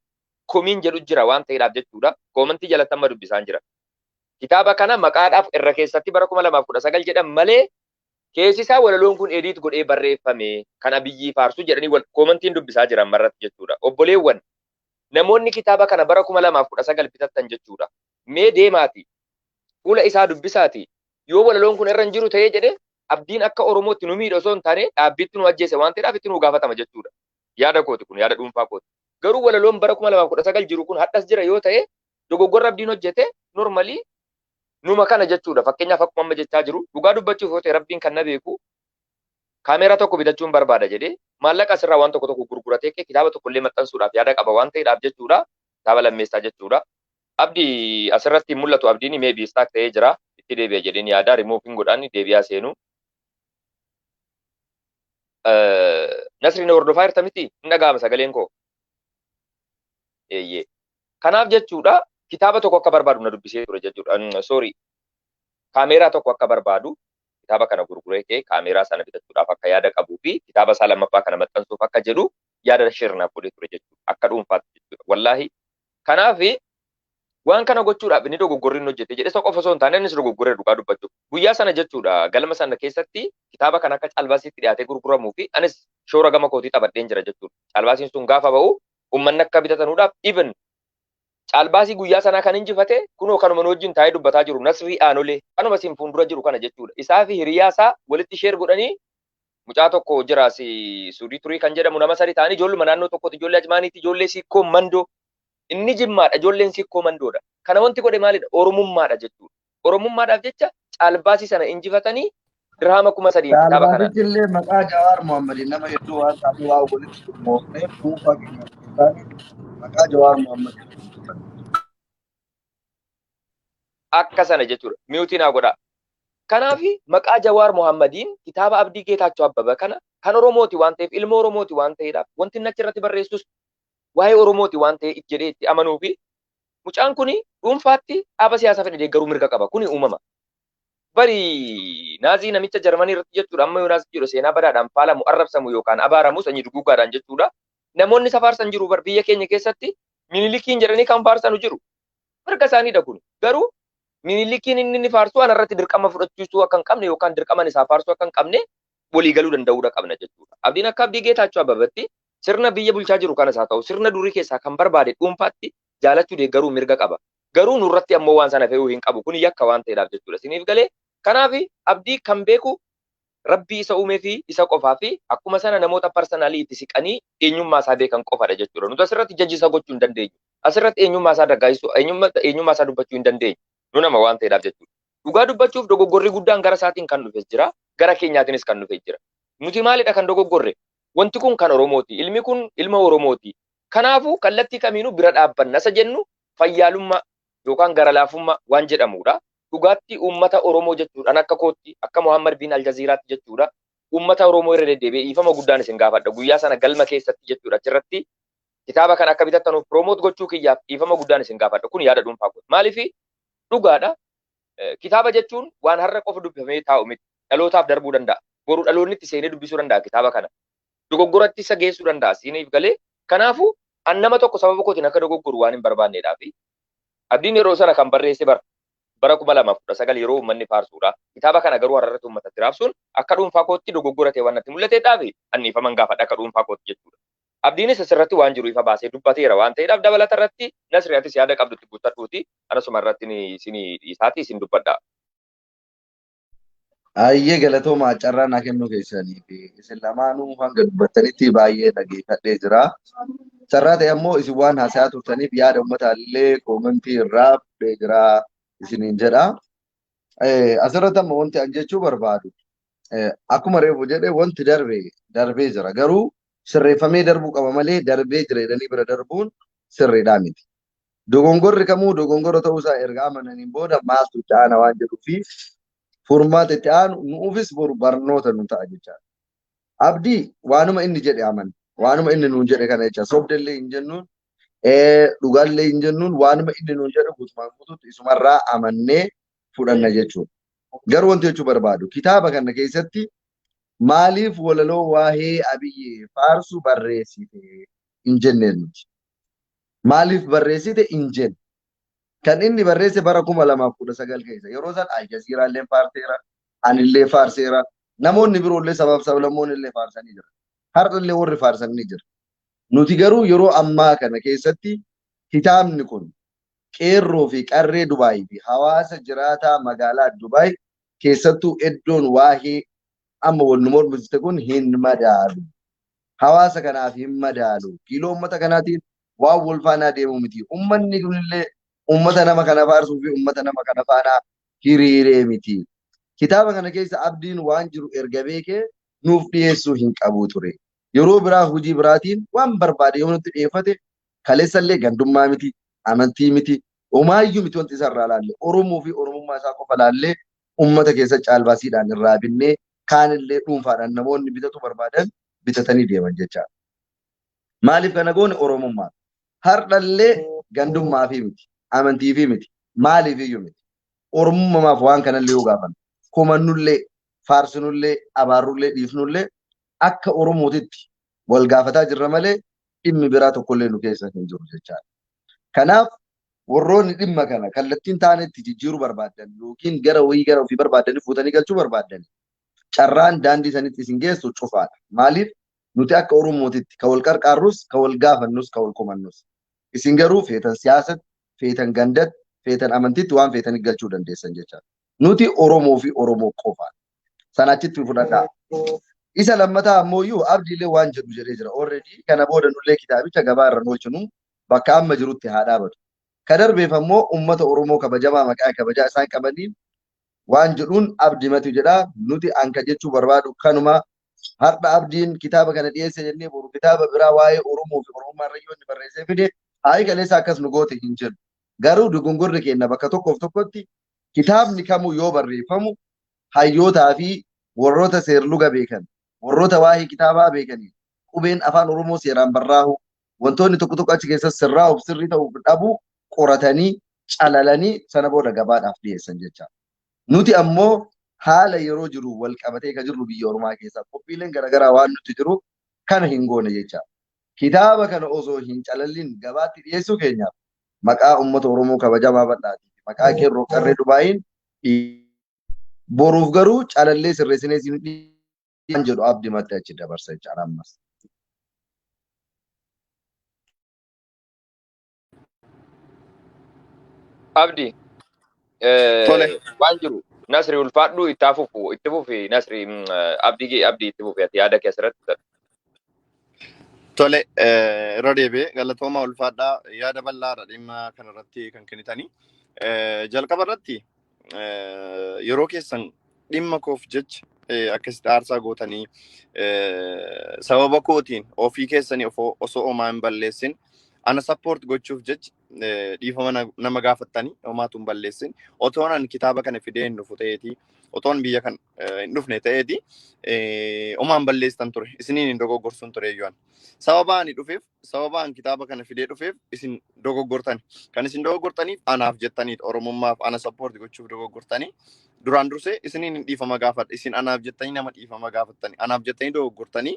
komiin jedhu jira waan ta'eedhaaf jechuudha. Koomantii jalatti amma dubbisaan jira. Kitaaba kana maqaadhaaf irra keessatti bara 2019 jedhan malee keessi isaa walaloon kun edit godhee barreeffame kan Abiyyii faarsu jedhanii koomantiin dubbisaa jiran marratti jechuudha. Obboleewwan namoonni kitaaba kana bara 2019 bitattan jechuudha. Mee deemaati fuula isaa dubbisaati yoo walaloon kun irra hin jiru ta'ee jedhe abdiin akka Oromootti nu miidha osoo hin taane dhaabbiitti nu ajjeese waan ta'eedhaaf itti nu gaafatama jechuudha. Yaada kooti kun yaada dhuunfaa kooti. Garuu walaloon bara 2019 jiru kun hadhas jira yoo ta'e dogoggorra abdiin hojjete normally numa kana jechuudha. Fakkeenyaaf akkuma amma jechaa jiru dhugaa dubbachuuf yoo ta'e rabbiin kan na beeku kaameeraa tokko bitachuun barbaada jedhee maallaqa asirraa waan tokko gurguratee kitaaba tokko illee maxxansuudhaaf yaada qaba waan ta'eedhaaf jechuudha. Kitaaba lammeessaa jechuudha. Abdii asirratti mul'atu abdiin mee biistaak ta'ee jira. Itti deebi'a jedheen yaada rimuufiin godhaan deebi'aa seenu. Nasriin hordofaa jirta miti hin dhaga'ama sagaleen koo. Eeyyee. Kanaaf jechuudha kitaaba tokko akka barbaadu na dubbisee ture jechuudha. Sorry. Kaameeraa tokko akka barbaadu kitaaba kana gurguree kee kaameeraa sana bitachuudhaaf akka yaada qabuu fi kitaaba isaa lammaffaa kana maxxansuuf akka jedhu yaada shirnaaf godhee ture jechuudha. Akka dhuunfaatti jechuudha. Wallaahi. Kanaaf waan kana gochuudhaaf inni dogoggorri inni hojjete jedhe isa qofa osoo hin taane innis dogoggoree dhugaa dubbachuuf. Guyyaa sana jechuudha galma sana keessatti kitaaba kana akka caalbaasiitti dhiyaatee gurguramuu fi anis shoora gama kootii taphadheen jira jechuudha. Caalbaasiin sun gaafa ba'u uummanni akka bitatanuudhaaf even caalbaasii guyyaa sanaa kan injifate kunoo kanuma nu wajjin taa'ee dubbataa jiru Nasrii Aanolee kanuma siin fuuldura jiru kana jechuudha. Isaa fi hiriyaa isaa walitti sheer godhanii Mucaa tokko jira si Suudii turii kan jedhamu nama sadi ta'anii ijoolluma naannoo tokkotti ijoollee Ajmaaniitti ijoollee Sikkoo Mandoo. Inni Jimmaadha ijoolleen Sikkoo Mandoodha. Kana wanti godhe maalidha? Oromummaadha jechuudha. Oromummaadhaaf jecha caalbaasii sana injifatanii dirhama 1000 kitaaba kanaan. Caalbaasichi illee maqaa Jawaar Mohammed nama hedduu waan ta'eef waa walitti gurmoofnee dhuunfaa keenya maqaa Jawaar Mohammed. Akka sana jechuudha. Miyuutii naa godhaa. Kanaaf maqaa Jawaar Mohammediin kitaaba Abdii Geetaachoo Abbabaa kana kan Oromooti waan ta'eef ilma Oromooti waan ta'eedhaaf wanti inni achirratti barreessus waa'ee Oromooti waan ta'eef jedhee itti amanuu fi mucaan kuni dhuunfaatti dhaaba siyaasaa fedhe deeggaruu mirga qaba. Kuni uumama. Bari naazii namicha Jarmanii irratti jechuudha. Amma yoo naazii jedhu seenaa badaadhaan faalamu, arrabsamu yookaan abaaramu sanyii duguuggaadhaan jechuudha. Namoonni isa faarsan jiru bar biyya keenya keessatti Minilikiin jedhanii kan faarsanu jiru. Mirga isaaniidha kun. Garuu Minilikiin inni faarsu ana irratti dirqama fudhachiisuu akka hin qabne yookaan dirqaman isaa faarsuu akka hin qabne walii galuu danda'uudha qabna jechuudha. Abdiin akka Abdii Geetaachoo Abbabaatti sirna biyya bulchaa jiru kanas haa ta'u sirna durii keessaa kan barbaade dhuunfaatti jaalachuu deeggaruu mirga qaba. Garuu nurratti ammoo waan sana fe'uu hin qabu. Kun yakka waan ta'eedhaaf jechuudha. Siniif galee kanaaf Abdii kan beeku Rabbii isa uumee fi isa qofaa fi akkuma sana namoota parsanaalii itti siqanii eenyummaa isaa beekan qofadha jechuudha. Nuti asirratti jajjisa gochuu hin dandeenyu. Asirratti eenyummaa isaa daggaasisuu eenyummaa isaa dubbachuu hin dandeenyu. Nu nama waan ta'eedhaaf jechuudha. Dhugaa dubbachuuf dogoggorri guddaan gara isaatiin kan dhufes jira. Gara keenyaatiinis kan dhufes jira. Nuti maalidha kan dogoggorre? Wanti kun kan Oromooti. Ilmi kun ilma Oromooti. Kanaafuu kallattii kamiinuu bira dhaabbanna isa jennu fayyaalummaa yookaan gara laafummaa waan jedhamudha. Dhugaatti uummata Oromoo jechuudhaan akka kootti akka Muhammad bin Aljaziiraatti jechuudha. Uummata Oromoo irra deddeebi'ee dhiifama guddaan isin gaafadha. Guyyaa sana galma keessatti jechuudha. Achirratti kitaaba kana akka bitattanuuf piroomoot gochuu kiyyaaf dhiifama guddaan isin gaafadha. Kun yaada dhuunfaa kun. Maaliif dhugaadha. Kitaaba jechuun waan har'a qofa dubbifamee taa'u miti. Dhalootaaf darbuu danda'a. Boruu dhaloonni itti seenee dubbisuu danda'a kitaaba kana. Dogoggoratti isa geessuu danda'a. Siiniif galee kanaafuu an nama tokko sababa kootiin akka dogoggoru waan hin barbaanneedhaaf. Abdiin yeroo sana kan barreesse bara 2019 yeroo uummanni faarsuudha. Kitaaba kana garuu har'arratti uummatatti raabsuun akka dhuunfaa kootti dogoggora ta'e waan natti mul'ateedhaaf anniifaman gaafadha akka dhuunfaa kootti jechuudha. Abdiinis asirratti waan jiru ifa baasee dubbateera waan ta'eedhaaf dabalata irratti Nasriyaattis yaada qabdutti guuttadhuuti anasuma irratti isin dubbadha. Ayyee galatoomaa carraa naa kennuu keessanii fi isin lamaanuu hanga dubbattanitti baay'ee dhageeffadhee jira. Carraa ta'e ammoo isin waan haasayaa turtaniif yaada uummataallee koomentii irraa fudhee jira isiniin jedha. Asirratti ammoo wanti an jechuu barbaadu akkuma reefu jedhee wanti darbee jira garuu sirreeffamee darbuu qaba malee darbee jira jedhanii bira darbuun sirriidhaa miti. Dogongorri kamuu dogongora ta'uusaa erga amananiin booda maaltu caana waan jedhuu fi furmaata itti aanu nuufis boru barnoota nu ta'a jechaadha. Abdii waanuma inni jedhe aman waanuma inni nuun jedhe kana jecha sobdallee hin jennuun dhugaallee hin jennuun waanuma inni nuun jedhe guutumaan guutuutti isumarraa amannee fudhanna jechuudha. Garuu wanti jechuu barbaadu kitaaba kana keessatti maaliif walaloo waa'ee Abiyyee faarsu barreessite hin jenneen nuti. Maaliif barreessite hin jenne. Kan inni barreesse bara 2019 keessa yeroo san Aljaziiraallee faarseera, anillee faarseera, namoonni biroollee sablammoonni illee faarsanii jira. Har'allee warri faarsanii jira. Nuti garuu yeroo ammaa kana keessatti kitaabni kun qeerroo fi qarree Dubaayii fi hawaasa jiraataa magaalaa Dubaay keessattuu iddoon waa'ee amma wal nu mormiste kun hin madaalu. Hawaasa kanaaf hin madaalu. Kiiloo uummata kanaatiin waan wal faanaa deemu miti. Uummanni kunillee ummata nama kana faarsuu fi ummata nama kana faana hiriiree miti. Kitaaba kana keessa abdiin waan jiru erga beekee nuuf dhiyeessuu hin qabu ture. Yeroo biraa hojii biraatiin waan barbaade yoo nutti dhiyeeffate kaleessallee gandummaa miti, amantii miti, homaayyuu miti wanti isarraa laalle Oromoo fi Oromummaa isaa qofa laallee ummata keessa caalbaasiidhaan irraa binnee kaanillee dhuunfaadhaan namoonni bitatu barbaadan bitatanii deeman jechaadha. Maaliif kana goone Oromummaa? Har'allee gandummaa fi miti. Amantii fi miti maaliif iyyuu miti oromummaaf waan kanallee yoo gaafan komannullee faarsinullee abaarrullee dhiifnullee akka oromootitti wal gaafataa jirra malee dhimmi biraa tokkollee nu keessa hin jiru jechaadha. Kanaaf warroonni dhimma kana kallattiin taanetti jijjiiruu barbaadan yookiin gara ofii barbaadanii fuutanii galchuu barbaadan carraan daandii sanitti isin geessu cufaadha. Maaliif nuti akka oromootitti ka wal qarqaarrus ka wal gaafannus ka wal komannus isin garuu feetan siyaasatti feetan gandat, feetan amantiitti waan feetanii galchuu dandeessan jechaadha. Nuti Oromoo fi Oromoo qofa. Sana achitti fudhadhaa. Isa lammataa ammoo iyyuu abdiilee waan jedhu jedhee jira. Already kana booda nullee kitaabicha gabaa irra oolchinu bakka amma jirutti haa dhaabatu. Ka darbeef ammoo uummata Oromoo kabajamaa maqaa kabajaa isaan qabaniin waan jedhuun abdimatu jedha. Nuti anka jechuu barbaadu kanuma har'a abdiin kitaaba kana dhiyeesse jennee boru kitaaba biraa waa'ee Oromoo fi Oromummaa irratti barreessee fide hayi kaleessa akkas nu goote hin jedhu. Garuu dogongorri keenya bakka tokkoof tokkotti kitaabni kamuu yoo barreeffamu hayyootaa fi warroota seerluga beekan warroota waa'ee kitaabaa beekanii qubeen afaan Oromoo seeraan barraa'u wantoonni tokko tokko achi keessatti sirraa'uuf sirrii ta'uuf dhabu qoratanii calalanii sana booda gabaadhaaf dhiyeessan jecha. Nuti ammoo haala yeroo jiru wal qabatee ka jirru biyya Oromaa keessaa qophiileen garaagaraa waan nuti jiru kana hin goone jecha. Kitaaba kana osoo hin calallin gabaatti dhiyeessuu keenyaaf maqaa uummata Oromoo kabajamaa bal'aati. Maqaa qeerroo qarree Dubaayiin boruuf garuu calallee sirreessinee siin dhiyeessan jedhu abdimatti achi dabarsa jechaadha ammas. Abdi Tole. waan jiru Nasri ulfaadhu itti fufi Nasri abdi itti fufi ati yaada kee asirratti. Tole, irra deebi'ee galatooma ulfaadhaa yaada bal'aadha dhimma kanarratti kan kennitanii. Jalqaba irratti yeroo keessan dhimma koof jecha akkasitti aarsaa gootanii sababa kootiin ofii keessanii osoo homaa hin balleessin ana support gochuuf jecha dhiifama nama gaafattanii homaatu hin balleessin otoo an kitaaba kana fidee hin dhufu ta'eeti otoon biyya kan hin dhufne ta'eeti homaa hin balleessan ture isiniin hin dogoggorsuun ture iyyuu sababa ani dhufeef sababa an kitaaba kana fidee dhufeef isin dogoggortan kan isin dogoggortaniif anaaf jettaniit oromummaaf ana support gochuuf dogoggortanii duraan dursee isiniin hin dhiifama gaafadha isin anaaf jettanii nama dhiifama gaafattanii anaaf jettanii dogoggortanii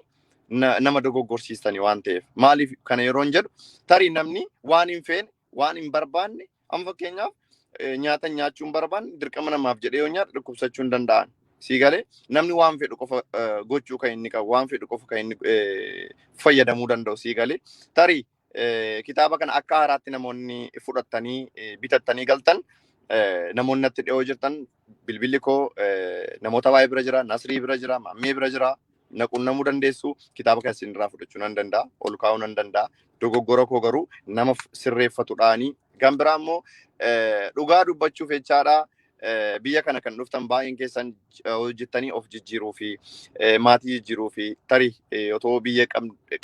nama dogoggorsiistanii waan ta'eef maaliif kana yeroo hin jedhu tarii namni waan hin feene waan hin barbaanne amma fakkeenyaaf nyaata nyaachuu hin barbaanne dirqama namaaf jedhee yoo nyaata dhukkubsachuu hin danda'an sii galee namni waan fedhu qofa gochuu kan inni qabu waan fedhu qofa kan inni fayyadamuu danda'u sii galee tarii kitaaba kana akka haaraatti namoonni fudhattanii bitattanii galtan namoonni natti dhiyoo jirtan bilbilli koo namoota baay'ee bira jira Nasrii bira jira Maammee bira jira naqunnamuu dandeessu kitaaba kan isin irraa fudhachuu nan danda'a ol kaa'uu nan danda'a dogoggora koo garuu nama sirreeffatuudhaanii kan biraa immoo dhugaa dubbachuuf jechaadha biyya kana kan dhuftan baay'een keessan hojjettanii of jijjiiruu fi maatii jijjiiruu fi tarii otoo biyya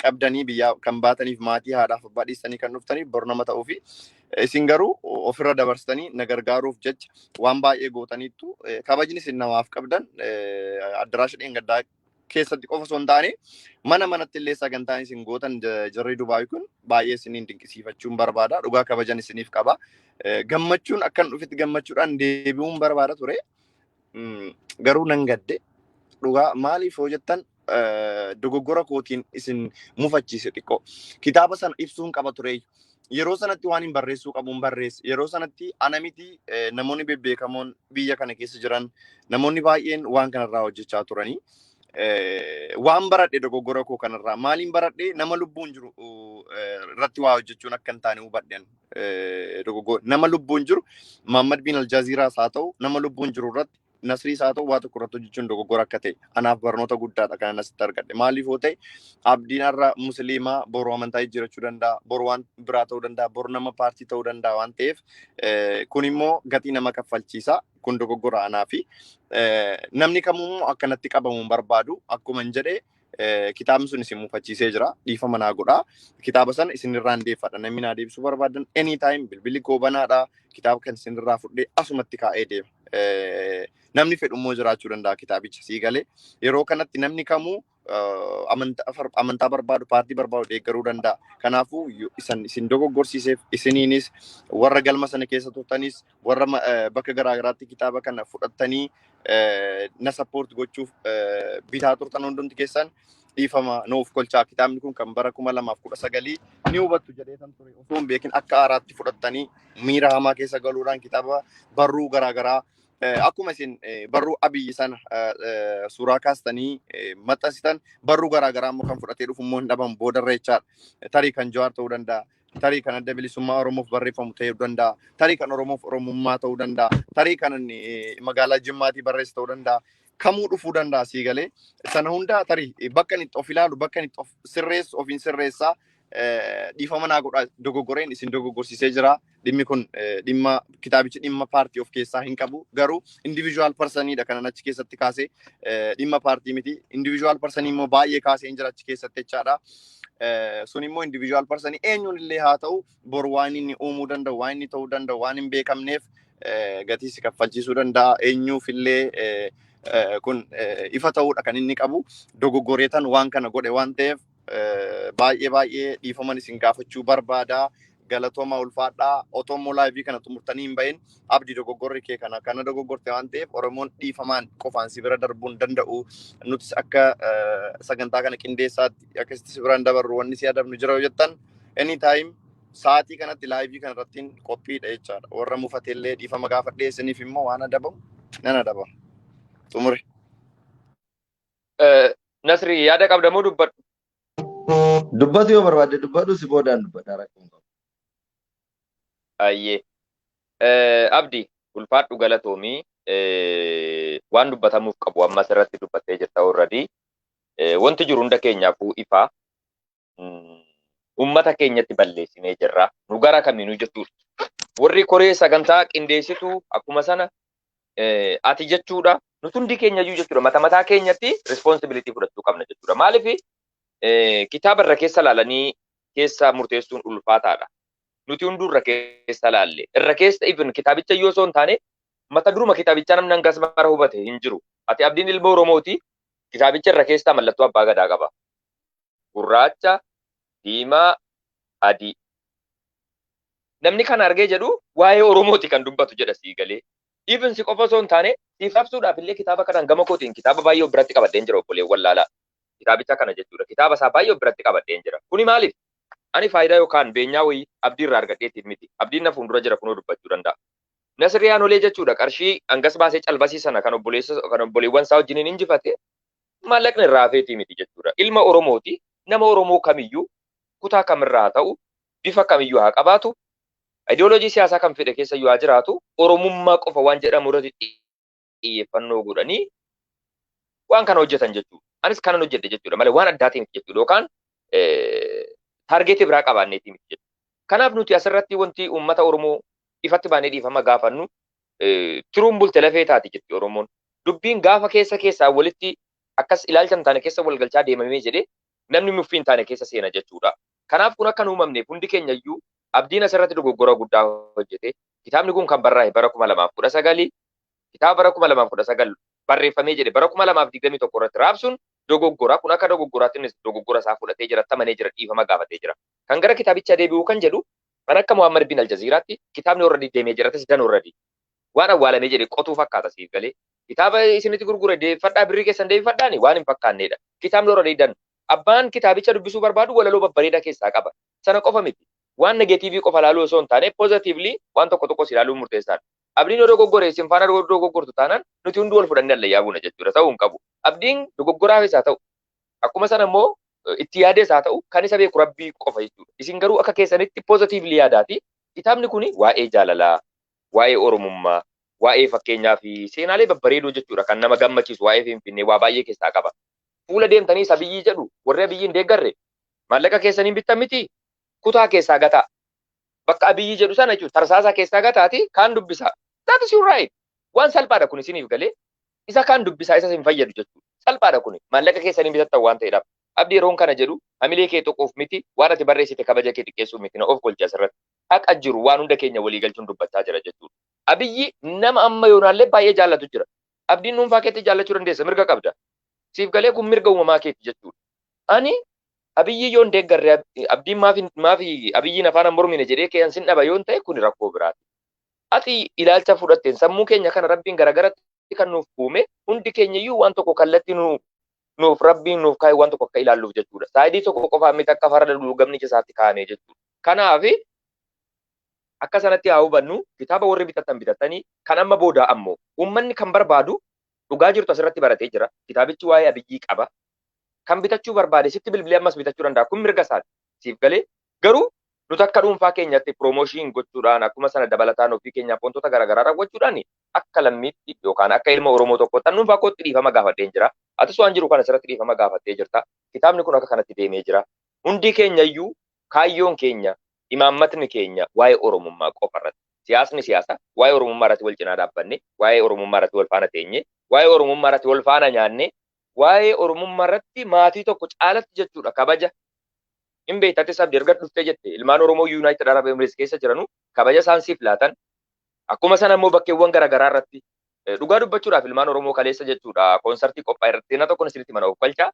qabdanii biyya kan baataniif maatii haadhaaf abbaa dhiistanii kan dhuftaniif bor nama ta'uu fi isin garuu ofirra dabarsitanii na gargaaruuf jecha waan baay'ee gootaniittu kabajni isin namaaf qabdan addaraasha dheengaddaa keessatti qofa osoo hin taane mana manatti illee sagantaan isin gootan jarri Dubaayii kun baay'ee isiniin dinqisiifachuun barbaada. Dhugaa kabajan isiniif qaba. Gammachuun akkan dhufetti gammachuudhaan deebi'uun barbaada ture. Garuu nan gadde. Dhugaa maaliif yoo jettan dogoggora kootiin isin mufachiise xiqqoo. Kitaaba sana ibsuun qaba ture. Yeroo sanatti waan hin barreessuu qabuun barreesse. Yeroo sanatti ana miti namoonni bebbeekamoon biyya kana keessa jiran namoonni baay'een waan kanarraa hojjechaa turanii. Waan baradhe dogoggora koo kanarraa maaliin baradhe nama lubbuun jiru irratti waa hojjechuun akka hin taane hubadhen dogoggora nama lubbuun jiru Muhammad bin Aljaziiraas haa ta'u nama lubbuun jiru irratti Nasriis haa ta'u waa tokko irratti hojjechuun dogoggora akka ta'e anaaf barnoota guddaadha kan asitti argadhe maaliif yoo ta'e abdiin har'a musliimaa boru amantaa jijjiirachuu danda'a boru waan biraa ta'uu danda'a boru nama paartii ta'uu danda'a waan ta'eef kun immoo gatii nama kaffalchiisa kun dogoggora anaa fi namni kamuu akkanatti qabamuun barbaadu akkuma hin jedhe kitaabni sun isin mufachiisee jira dhiifama naa godhaa kitaaba sana isinirraan deeffadha namni naa deebisuu barbaadan anytime bilbilli koo banaadha kitaaba kan isinirraa fudhee asumatti kaa'ee deema namni fedhummoo jiraachuu danda'a kitaabicha sii galee yeroo kanatti namni kamuu amantaa barbaadu paartii barbaadu deeggaruu danda'a kanaafuu isin dogoggorsiiseef isiniinis warra galma sana keessa turtanis warra bakka garaagaraatti kitaaba kana fudhattanii na support gochuuf bitaa turtan hundumti keessan dhiifama nuuf kolchaa kitaabni kun kan bara 2019 ni hubattu jedheetan ture osoo hin beekin akka haaraatti fudhattanii miira hamaa keessa galuudhaan kitaaba barruu garaagaraa akkuma isin barruu abiyyi sana suuraa kaastanii maxxansitan barruu garaagaraa immoo kan fudhatee dhufu immoo hin dhaban boodarra jechaadha tarii kan Jawaar ta'uu danda'a tarii kan adda bilisummaa Oromoof barreeffamu ta'uu danda'a tarii kan Oromoof Oromummaa ta'uu danda'a tarii kan magaalaa Jimmaatii barreessu ta'uu danda'a kamuu dhufuu danda'a sii galee. Sana hunda tarii bakka inni of ilaalu bakka inni of sirreessu ofiin sirreessaa dhiifama naa godha dogoggoreen isin dogoggorsiisee jira. Dhimmi kun dhimma kitaabichi dhimma paartii of keessaa hin qabu. Garuu individual personiidha kanan achi keessatti kaasee dhimma paartii miti. Individual personii immoo baay'ee kaasee hin jira achi keessatti jechaadha. Sun immoo individual personii eenyuun illee haa ta'u bor waan inni uumuu danda'u waan inni ta'uu danda'u waan hin beekamneef gatii si kaffalchiisuu danda'a. Eenyuuf illee kun ifa ta'uudha kan inni qabu. Dogoggoreetan waan kana godhe waan ta'eef baay'ee dhiifaman isin gaafachuu barbaada. Galatooma ulfaadhaa. Otoo immoo laayivii kana xumurtanii hin bahin abdii dogoggorri kee kana dogoggorte waan ta'eef Oromoon dhiifamaan qofaan si bira darbuu hin danda'u. Nutis akka sagantaa kana qindeessaatti akkasitti si biraan dabarru wanni si adabnu jira yoo jettan anytime sa'aatii kanatti laayivii kana irratti qophiidha jechaadha. Warra mufateellee dhiifama gaafadhee isiniif immoo waan adabamu nan adaba. Xumuri. Nasri yaada qabda moo dubbadhu? Dubbatu yoo barbaadde dubbadhu si boodaan dubbadha rakkoon qabu. Ayyee. Abdi ulfaadhu galatoomii waan dubbatamuuf qabu ammas irratti dubbattee jirta already. Wanti jiru hunda keenyaafuu ifaa. Ummata keenyatti balleessinee jirra. Nu gara kamiinuu jechuudha. Warri koree sagantaa qindeessitu akkuma sana ati jechuudha. Nuti hundi keenyayyuu jechuudha. Mataa keenyatti responsibility fudhachuu qabna jechuudha. Maaliif kitaaba irra keessa laalanii keessa murteessuun ulfaataadha. Nuti hunduu irra keessa laalle. Irra keessa even kitaabicha yoo osoo hin taane mata duruma kitaabichaa namni hangas mara hubate hin jiru. Ati abdiin ilma Oromooti. Kitaabicha irra keessaa mallattoo abbaa gadaa qaba. Gurraacha, diimaa, adii. Namni kan argee jedhu waa'ee Oromooti kan dubbatu jedha sii galee. Even si qofa osoo hin taane siif ibsuudhaaf illee kitaaba kanaan gama kootiin kitaaba baay'ee biratti qabadheen jira obboleewwan laalaa. Kitaabicha kana jechuudha. Kitaaba isaa baay'ee biratti qabadheen jira. Kuni maaliif? Ani faayidaa yookaan beenyaa wayii abdii irraa argadheetiin miti. Abdiin na fuuldura jira kunoo dubbachuu danda'a. Nasri Yaanolee jechuudha qarshii hangas baasee calbasii sana kan obboleewwan isaa wajjiniin injifate maallaqni irraa hafeetii miti jechuudha. Ilma Oromooti. Nama Oromoo kamiyyuu kutaa kamirraa haa ta'u bifa kamiyyuu haa qabaatu ideoloojii siyaasaa kan fedhe keessa yoo jiraatu Oromummaa qofa waan jedhamu irratti xiyyeeffannoo godhanii waan kana hojjetan jechuudha. Anis kanan hojjedhe jechuudha malee waan addaatiin jechuudha yookaan taargeetii biraa qabaanneetii miti jechuudha. Kanaaf nuti asirratti wanti uummata Oromoo ifatti baanee dhiifama gaafannu tiruun bulte lafee taati jetti Oromoon. Dubbiin gaafa keessaa walitti akkas ilaalcha hin taane keessa walgalchaa deemamee jedhee namni muffii hin taane keessa seena jechuudha. Kanaaf kun akka hin uumamneef hundi keenya iyyuu abdiin asirratti dogoggora guddaa hojjete. Kitaabni kun kan barraa'e bara 2019 kitaaba bara 2019 barreeffamee jedhe bara 2021 irratti raabsuun dogoggora kun akka dogoggoraatti dogoggora isaa fudhatee jira tamanee jira dhiifama gaafatee jira. Kan gara kitaabicha deebi'uu kan jedhu kan akka Muhammad bin Aljaziiraatti kitaabni already deemee jiratis dan already waan awwaalamee jedhe qotuu fakkaata siif galee kitaaba isinitti gurgure deeffadhaa birrii keessan deeffadhaani waan hin fakkaanneedha. Kitaabni already dan abbaan kitaabicha dubbisuu barbaadu walaloo babbareedaa keessaa qaba. Sana qofa miti. Waan negatiivii qofa ilaaluu osoo hin taane positively waan tokko si ilaaluun murteessaadha. Abdiin yoo dogoggore isin faana dogoggortu taanaan nuti hundi wal fudhannee allayyaabuna jechuudha ta'uu hin qabu. Abdiin dogoggoraafis haa ta'u akkuma sana immoo itti yaadees haa ta'u kan isa beeku rabbii qofa jechuudha. Isin garuu akka keessanitti positively yaadaati. Kitaabni kun waa'ee jaalalaa, waa'ee Oromummaa, waa'ee fakkeenyaa fi seenaalee babbareedoo jechuudha kan nama gammachiisu waa'ee Finfinnee waa baay'ee keessaa qaba. Fuula deemtanii isa biyyii jedhu warra biyyiin deeggarre maallaqa keessaniin bittan miti kutaa keessaa gataa. Bakka biyyii jedhu sana jechuudha tarsaasaa keessaa gataati kaan dubbisaa. That is your right. Waan salphaadha kun isiniif galee isa kaan dubbisaa isa hin fayyadu jechuudha. Salphaadha kun maallaqa keessaniin bitattan waan ta'eedhaaf. Abdii yeroon kana jedhu hamilee kee tokkoof miti waan ati barreessite kabaja kee xiqqeessuu miti na of golcha asirratti. Haqa jiru waan hunda keenya walii galchuun dubbachaa jira jechuudha. Abiyyi nama amma yoonaallee baay'ee jaallatu jira. Abdiin dhuunfaa keetti jaallachuu dandeessa mirga qabda. Siif galee kun mirga uumamaa keetti jechuudha. Ani abiyyi yoon deeggarre abdiin maafi abiyyiin afaan mormine jedhee kee ansin dhaba yoon ta'e kun rakkoo biraati. Ati ilaalcha fudhatteen sammuu keenya kana rabbiin garagaratti kan nuuf uume hundi keenya iyyuu waan tokko kallatti nuuf rabbiin nuuf kaa'e waan tokko akka ilaalluuf jechuudha. Saayidii tokko qofaa miti akka farda luugamni isaatti kaa'ame jechuudha. Kanaaf akka sanatti haa hubannu kitaaba warri bitatanii kan amma booda ammoo uummanni kan barbaadu dhugaa jirtu asirratti baratee jira. Kitaabichi waa'ee abiyyii qaba. Kan bitachuu barbaade sitti bilbilee ammas bitachuu danda'a. Kun mirga isaati. Siif galee garuu nuti akka dhuunfaa keenyatti promooshin gochuudhaan akkuma sana dabalataan ofii keenyaaf wantoota garaagaraa raawwachuudhaan akka lammiitti yookaan akka ilma Oromoo tokkotti nu bakkootti dhiifama gaafadheen jira. Atis waan jiru kana sirratti dhiifama gaafattee jirta. Kitaabni kun akka kanatti deemee jira. Hundi keenya iyyuu kaayyoon keenya imaammatni keenya waa'ee Oromummaa qofa irratti. Siyaasni siyaasa waa'ee Oromummaa irratti wal cinaa dhaabbanne, waa'ee Oromummaa irratti wal faana teenye, waa'ee Oromummaa irratti wal faana nyaanne, waa'ee Oromummaa irratti maatii tokko caalatti jechuudha kabaja. Hin beektatte sabdi erga dhuftee jette ilmaan Oromoo United Arab Emirates keessa jiranu kabaja isaan siif laatan. Akkuma sana immoo bakkeewwan garaagaraa irratti dhugaa dubbachuudhaaf ilmaan Oromoo kaleessa jechuudha koonsartii qophaa irratti na tokko sirriitti mana oofkalcha.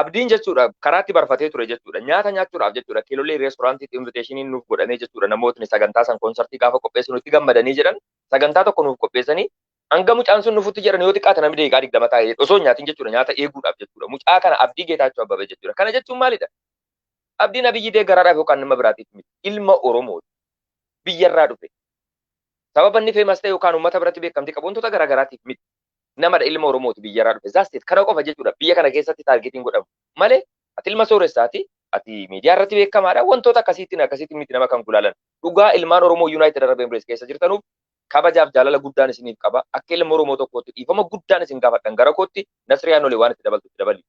Abdiin jechuudha karaatti barfatee ture jechuudha nyaata nyaachuudhaaf jechuudha kiilolee reestooraantiitti inviteeshiniin nuuf godhamee jechuudha namootni sagantaa san koonsartii gaafa qopheessu nutti gammadanii jedhan sagantaa tokko nuuf qopheessanii hanga mucaan sun nufutti jedhan yoo xiqqaate namni deeqaa 20 taa'ee osoo nyaatiin jechuudha nyaata eeguudhaaf jechuudha mucaa kana Abdii Geetaachoo Abbabee jechuudha kana jechuun maalidha? Abdiin Abiyyi deeggaraadhaaf yookaan nama biraatiif miti ilma Oromooti biyyarraa dhufe sababa inni feemas ta'e yookaan uummata biratti beekamtii qabu wantoota garaagaraatiif miti namadha ilma Oromooti biyyarraa dhufe zaasteet kana qofa jechuudha biyya kana keessatti taargetiin godhamu malee ati ilma sooressaati ati miidiyaa irratti beekamaadha wantoota akkasiitti miti nama kan gulaalan dhugaa ilmaan Oromoo United Arab Emirates keessa jirtanuuf kabajaaf jaalala guddaan isiniif qaba akka ilma Oromoo tokkootti dhiifama guddaan isin gaafadhan gara kootti Nasriyaan Olee waan itti dabaltutti dabali.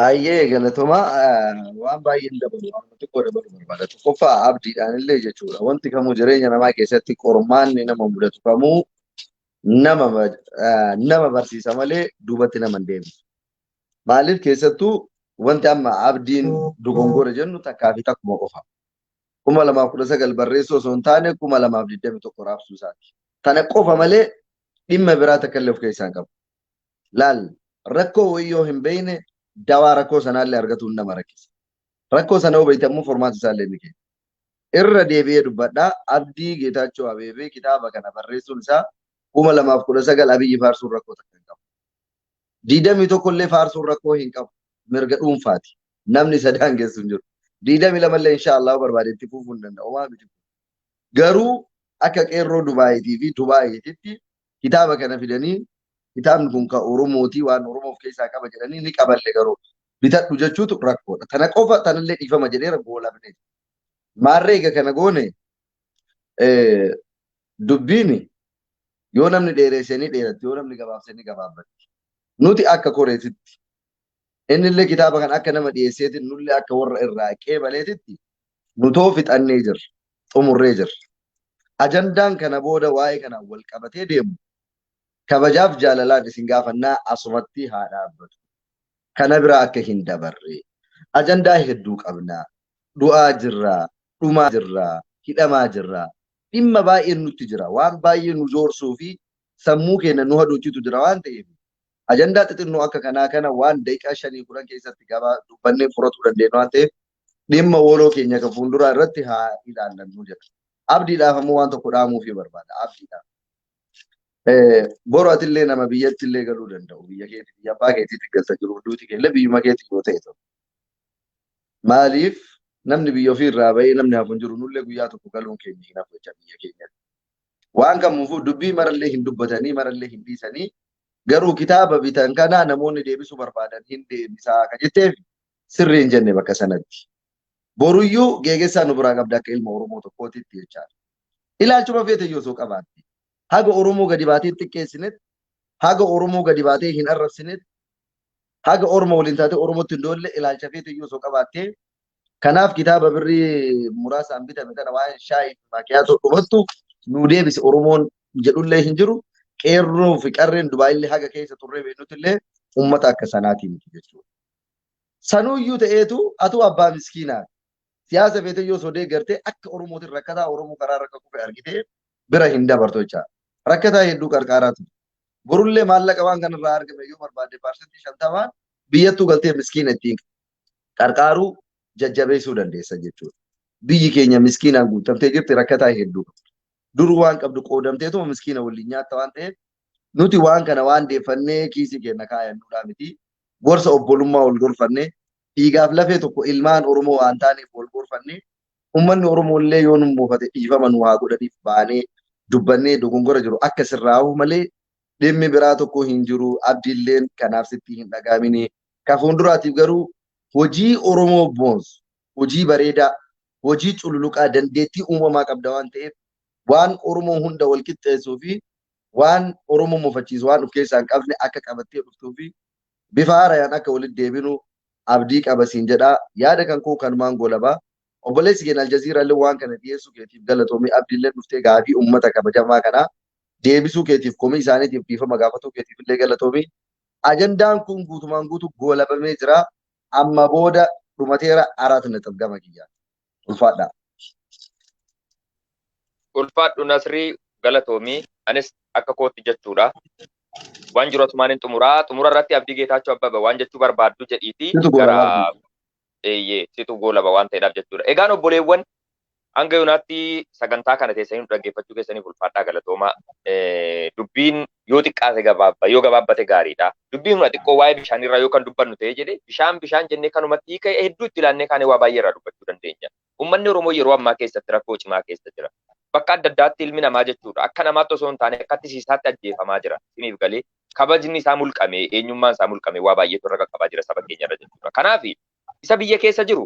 Ayyee galatoma waan baay'een dabalu waan xiqqoo dabalu barbaada. Tokkoffaa abdiidhaan illee jechuudha. Wanti kamuu jireenya namaa keessatti qormaanni nama mudatu kamuu nama barsiisa malee duubatti nama hin deebisu. Maaliif keessattuu wanti amma abdiin dogongora jennu takkaa fi takkuma qofa. 2019 barreessuu osoo hin taane 2021 raabsuu isaati. Tana qofa malee dhimma biraa takka illee of keessaa hin qabu. Laal rakkoo wayyoo hin beekne dawaa rakkoo sanaallee argatuun nama rakkisa. Rakkoo sana hubatamuu formaata isaallee ni kenna. Irra deebi'ee dubbadhaa Abdii Geetaachoo Abeebee kitaaba kana barreessuun isaa 2019 Abiyyi faarsuun rakkoo takka hin qabu. 21 illee faarsuun rakkoo hin qabu. Mirga dhuunfaati. Namni sadaan geessu hin jiru. 22 illee inshaallah barbaadetti fuufuu hin danda'u. Waa miti. Garuu akka qeerroo Dubaayitii fi Dubaayiititti kitaaba kana fidanii kitaabni kun kan Oromootii waan Oromoof keessaa qaba jedhanii ni qaballe garuu bitadhu jechuutu rakkoodha. Tana qofa tanallee dhiifama jedhee rakkoo labne. Maarree egaa kana goone dubbiin yoo namni dheereessanii dheeratti yoo namni gabaabsanii gabaabbatti. Nuti akka koreetitti inni illee kitaaba kan akka nama dhiyeesseetiin nullee akka warra irraa qeebaleetitti nutoo fixannee jirra. Xumurree jirra. Ajandaan kana booda waa'ee kanaan wal qabatee deemu. Kabajaaf jaalalaan isin gaafannaa asumatti haa dhaabbatu. Kana biraa akka hin dabarre. Ajandaa hedduu qabnaa. Du'aa jirraa, dhumaa jirraa, hidhamaa jirraa. Dhimma baay'een nutti jira. Waan baay'ee nu joorsuu fi sammuu keenya nu haduuchitu jira waan ta'eef. Ajandaa xixinnoo akka kanaa kana waan daqiiqaa 5-10 keessatti gabaa dubbannee furatuu dandeenyu waan ta'eef dhimma waloo keenya kan fuulduraa irratti haa ilaallannu jedha. Abdiidhaaf ammoo waan tokko dhaamuufii barbaada. Abdiidhaaf. Boru atillee nama biyyatti illee galuu danda'u. Biyya keetii biyya abbaa keetiitti galta jiru hunduuti keellee biyyuma keetii yoo ta'e ta'u. Maaliif namni biyya ofii irraa bahee namni hafu hin jiru nullee guyyaa tokko galuun keenya hin hafu jecha biyya keenyatti. Waan kamuufuu dubbii marallee hin dubbatanii marallee hin dhiisanii garuu kitaaba bitan kana namoonni deebisuu barbaadan hin deebisaa akka jetteef sirrii hin jenne bakka sanatti. Boruyyuu geegessaa nu biraa qabda akka ilma Oromoo tokkootitti jechaadha. Ilaalchuma feete yoo soo qabaatte. Haga Oromoo gadi baatee xiqqeessinetti, haga Oromoo gadi baatee hin arrabsinetti, haga Oromoo waliin taatee Oromootti hin doolle ilaalcha feete yoo soo qabaatte. Kanaaf kitaaba birrii muraasaan bitame kana waa'ee shaayii maakiyaatoo dhumattu nu deebise Oromoon jedhullee hin jiru. Qeerroo fi qarreen Dubaayillee haga keessa turree beeknutti illee uummata akka sanaatii miti jechuudha. Sanuuyyuu ta'eetu atu abbaa miskiinaa siyaasa feete yoo soo deeggartee akka Oromootiin rakkataa Oromoo karaa rakka kufe argitee bira hin dabartu jechaadha. Rakkataa hedduu qarqaaraa ture. Borullee maallaqa waan kanarraa argame yoo barbaadde parsantii 50 biyyattuu galtee miskiina ittiin qarqaaruu jajjabeessuu dandeessa jechuudha. Biyyi keenya miskiinaan guutamtee jirti rakkataa hedduu qabdi. Dur waan qabdu qoodamteetuma miskiina waliin nyaatta waan ta'eef nuti waan kana waan deeffannee kiisii keenya kaayannuudhaa miti. Gorsa obbolummaa wal gorfannee dhiigaaf lafee tokko ilmaan Oromoo waan taaneef wal gorfannee uummanni Oromoo illee yoo nu moofate dhiifama nu haa godhaniif baanee dubbannee dogongora jiru akka sirraa'u malee dhimmi biraa tokko hin jiru. Abdiilleen kanaaf sitti hin dhagaamini. Ka fuulduraatiif garuu hojii Oromoo boonsu, hojii bareedaa, hojii cululuqaa dandeettii uumamaa qabda waan ta'eef waan Oromoo hunda wal qixxeessuu fi waan Oromoo mufachiisu waan of keessaa hin qabne akka qabattee dhuftuu fi bifa haaraan akka walitti deebinu abdii qabasiin jedha. Yaada kan koo kanumaan goolabaa. Obboleessi keenya Aljaziiraa illee waan kana dhiyeessuu keetiif galatoomii abdiillee dhuftee gaafii uummata kabajamaa kanaa deebisuu keetiif komii isaaniitiif dhiifama gaafatuu keetiif illee galatoomii. Ajandaan kun guutumaan guutuu goolabamee jira. Amma booda dhumateera araat nixab gama kiyyaa. Ulfaadhaa. Ulfaadhu Nasrii galatoomii anis akka kootti jechuudha. Waan jiru asumaan hin xumuraa. Xumura irratti Abdii Geetaachoo Abbabee waan jechuu barbaaddu jedhiiti gara situ goolaba waan ta'eedhaaf jechuudha. Egaan obboleewwan hanga yoonaatti sagantaa kana teessanii dhaggeeffachuu keessaniif ulfaadhaa galatoomaa. Dubbiin yoo xiqqaate yoo gabaabbate gaariidha. Dubbiin humna xiqqoo waa'ee bishaanirraa yoo kan dubbannu ta'e jedhe bishaan jennee kanumatti hiika hedduu itti ilaannee kaanee waa baay'ee irraa dubbachuu dandeenya. Uummanni Oromoo yeroo ammaa keessatti rakkoo cimaa keessa jira. Bakka adda addaatti ilmi namaa jechuudha. Akka namaatti osoo hin taane akka tisiisaatti ajjeefamaa jira. Siniif galee kabajni isaa mulqame, eenyummaan isaa mulqame waa baay'eetu irra qaqqabaa jira saba keenyarra jechuudha. Kanaaf isa biyya keessa jiru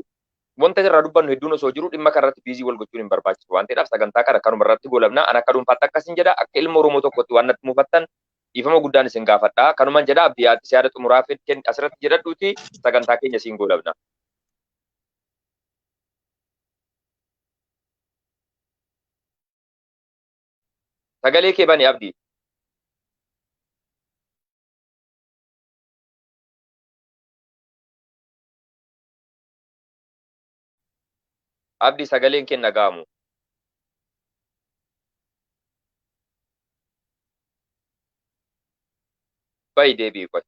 wanta irraa dubbannu hedduun osoo jiru dhimma kanarratti biizii wal gochuun hin barbaachisu waan ta'eedhaaf sagantaa kana kanuma irratti goolabna. Ana akka dhuunfaatti akkasin jedha akka ilma Oromoo tokkotti waan natti mufattan dhiifama guddaan isin gaafadha. Kanuman jedha Abdii yaada xumuraaf asirratti jedhadhuuti sagantaa keenya isin goolabna. Sagalee kee bani Abdii. Abdii sagaleen kee dhaga'amu. Bayi deebii qoy.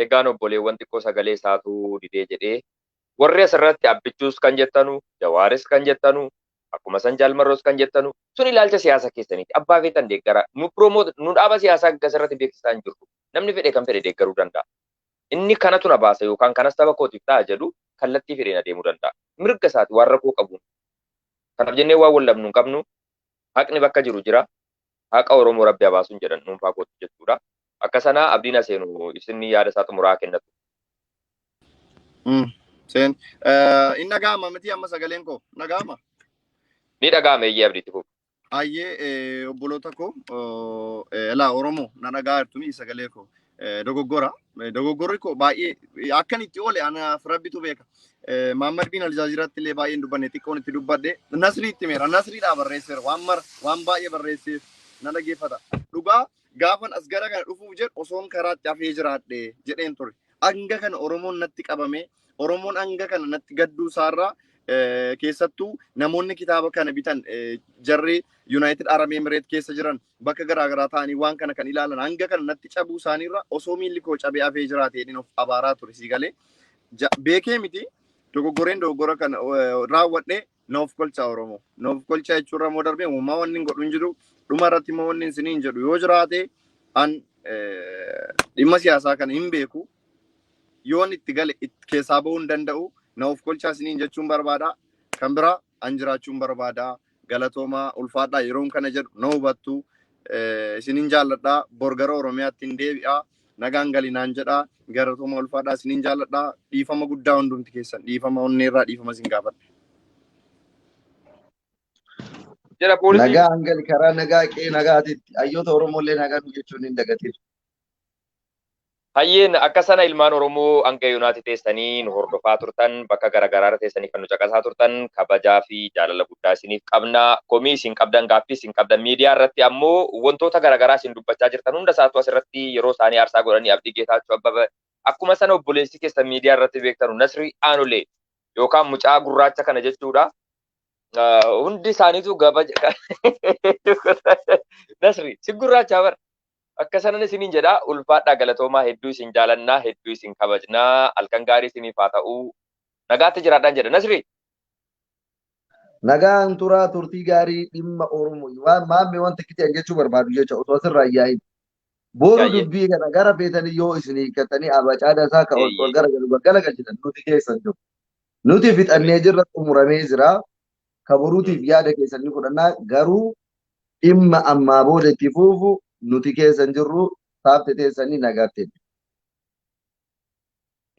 Egaan obboleewwan xiqqoo sagalee isaatu didee jedhee warri asirratti abbichuus kan jettanu, Jawaaris kan jettanu, akkuma san Jaalmarroos kan jettanu sun ilaalcha siyaasa keessaniiti. Abbaa feetan deeggara. Nu dhaaba siyaasaa asirratti beeksisaa hin jirru. Namni fedhe kan fedhe deeggaruu danda'a. Inni kanatu na baasa yookaan kanas saba kootiif ta'a jedhu kallattii fedheen adeemuu danda'a. Mirga isaati waan rakkoo qabuun. Kanaaf jennee waan wallabnu hin qabnu. Haqni bakka jiru jira. Haqa Oromoo Rabbi abaasuun jedhan dhuunfaa kooti jechuudha. Akka sana abdiin aseenu isinni yaada isaa xumuraa kennatu. Seen inni dhaga'ama miti amma sagaleen koo dhaga'ama. Ni dhaga'ama eeyyee abdiitti fufu. Ayyee obboloota koo elaa Oromoo na dhaga'aa jirtumi sagalee koo dogoggora. Dogoggorri koo baay'ee akkan itti oole anaaf rabbitu beeka. Maammad bin Aljaaziraatti illee baay'een dubbanne xiqqoon itti dubbadde Nasrii itti meera. Nasriidhaa barreesseera waan baay'ee barreesseef na dhaggeeffata. Dhugaa gaafan as gara kana dhufuuf jedhu osoon karaatti hafee jiraadhe jedheen ture. Hanga kana Oromoon natti qabame Oromoon hanga kana natti gadduu isaarraa keessattuu namoonni kitaaba kana bitan jarri United Arab Emirates keessa jiran bakka garaagaraa ta'anii waan kana kan ilaalan hanga kana natti cabuu isaaniirra osoo miilli koo cabee hafee jiraate jedhin of abaaraa ture si galee beekee miti dogoggora kana raawwadhee noof kolchaa Oromoo. Noof kolchaa jechuurra moo darbee uumaa wanni hin godhu hin jiru dhuma irratti immoo wanni isiniin jedhu yoo jiraate an dhimma siyaasaa kana hin beeku yoon itti gale keessaa bahuu hin danda'u noof kolchaa isiniin jechuun barbaada. Kan biraa an jiraachuun barbaada. Galatoomaa ulfaadhaa yeroon kana jedhu na hubattu isiniin jaalladhaa borgara Oromiyaatti hin deebi'aa. Nagaan galinaan jedhaa galatoomaa ulfaadhaa isiniin jaalladhaa dhiifama guddaa hundumti keessan dhiifama onneerraa dhiifama isin gaafadha. Nagaa hangali karaa nagaa qee nagaatitti hayyoota Oromoolee nagaa nu jechuun hin dagatin. Hayyeen akka sana ilmaan Oromoo hanga yoonaatti teessanii nu hordofaa turtan bakka garaagaraa teessanii kan nu caqasaa turtan kabajaa fi jaalala guddaa isiniif qabna. Komii isin qabdan gaaffii isin qabdan miidiyaa irratti ammoo wantoota garaagaraa isin dubbachaa jirtan hunda isaatu asirratti yeroo isaanii aarsaa godhanii Abdii Geetaachoo Abbabee akkuma sana obboleessi keessan miidiyaa irratti beektanu Nasrii Aanolee yookaan mucaa gurraacha kana jechuudha. Hundi isaaniitu gabaja Nasrii si gurraacha bara. Akka sanan isiniin jedha ulfaadhaa galatoomaa hedduu isin jaalannaa hedduu isin kabajnaa halkan gaarii isiniif haa ta'u nagaatti jiraadhaan jedha Nasrii. Nagaan turaa turtii gaarii dhimma Oromoo waan maammee wanta kiteen jechuu barbaadu jecha osoo asirraa yaa'in. Booru dubbii kana gara beetanii yoo isin hiikkatanii abacaada isaa ka ol gara galchitan nuti keessan jiru. Nuti fixannee jirra xumuramee jira. Kaburuutiif yaada keessan ni fudhannaa garuu dhimma ammaa booda itti fuufu nuti keessan jirru taafte teessanii nagaatti.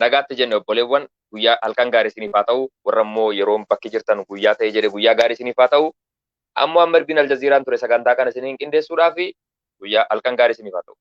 nagaatti jenne obboleewwan guyyaa halkan gaarii isiniif haa ta'u warra immoo yeroo bakki jirtan guyyaa ta'e jedhe guyyaa gaarii isiniif haa ta'u ammoo amma ergiin aljaziiraan ture sagantaa kana isiniin qindeessuudhaaf guyyaa halkan gaarii isiniif haa ta'u.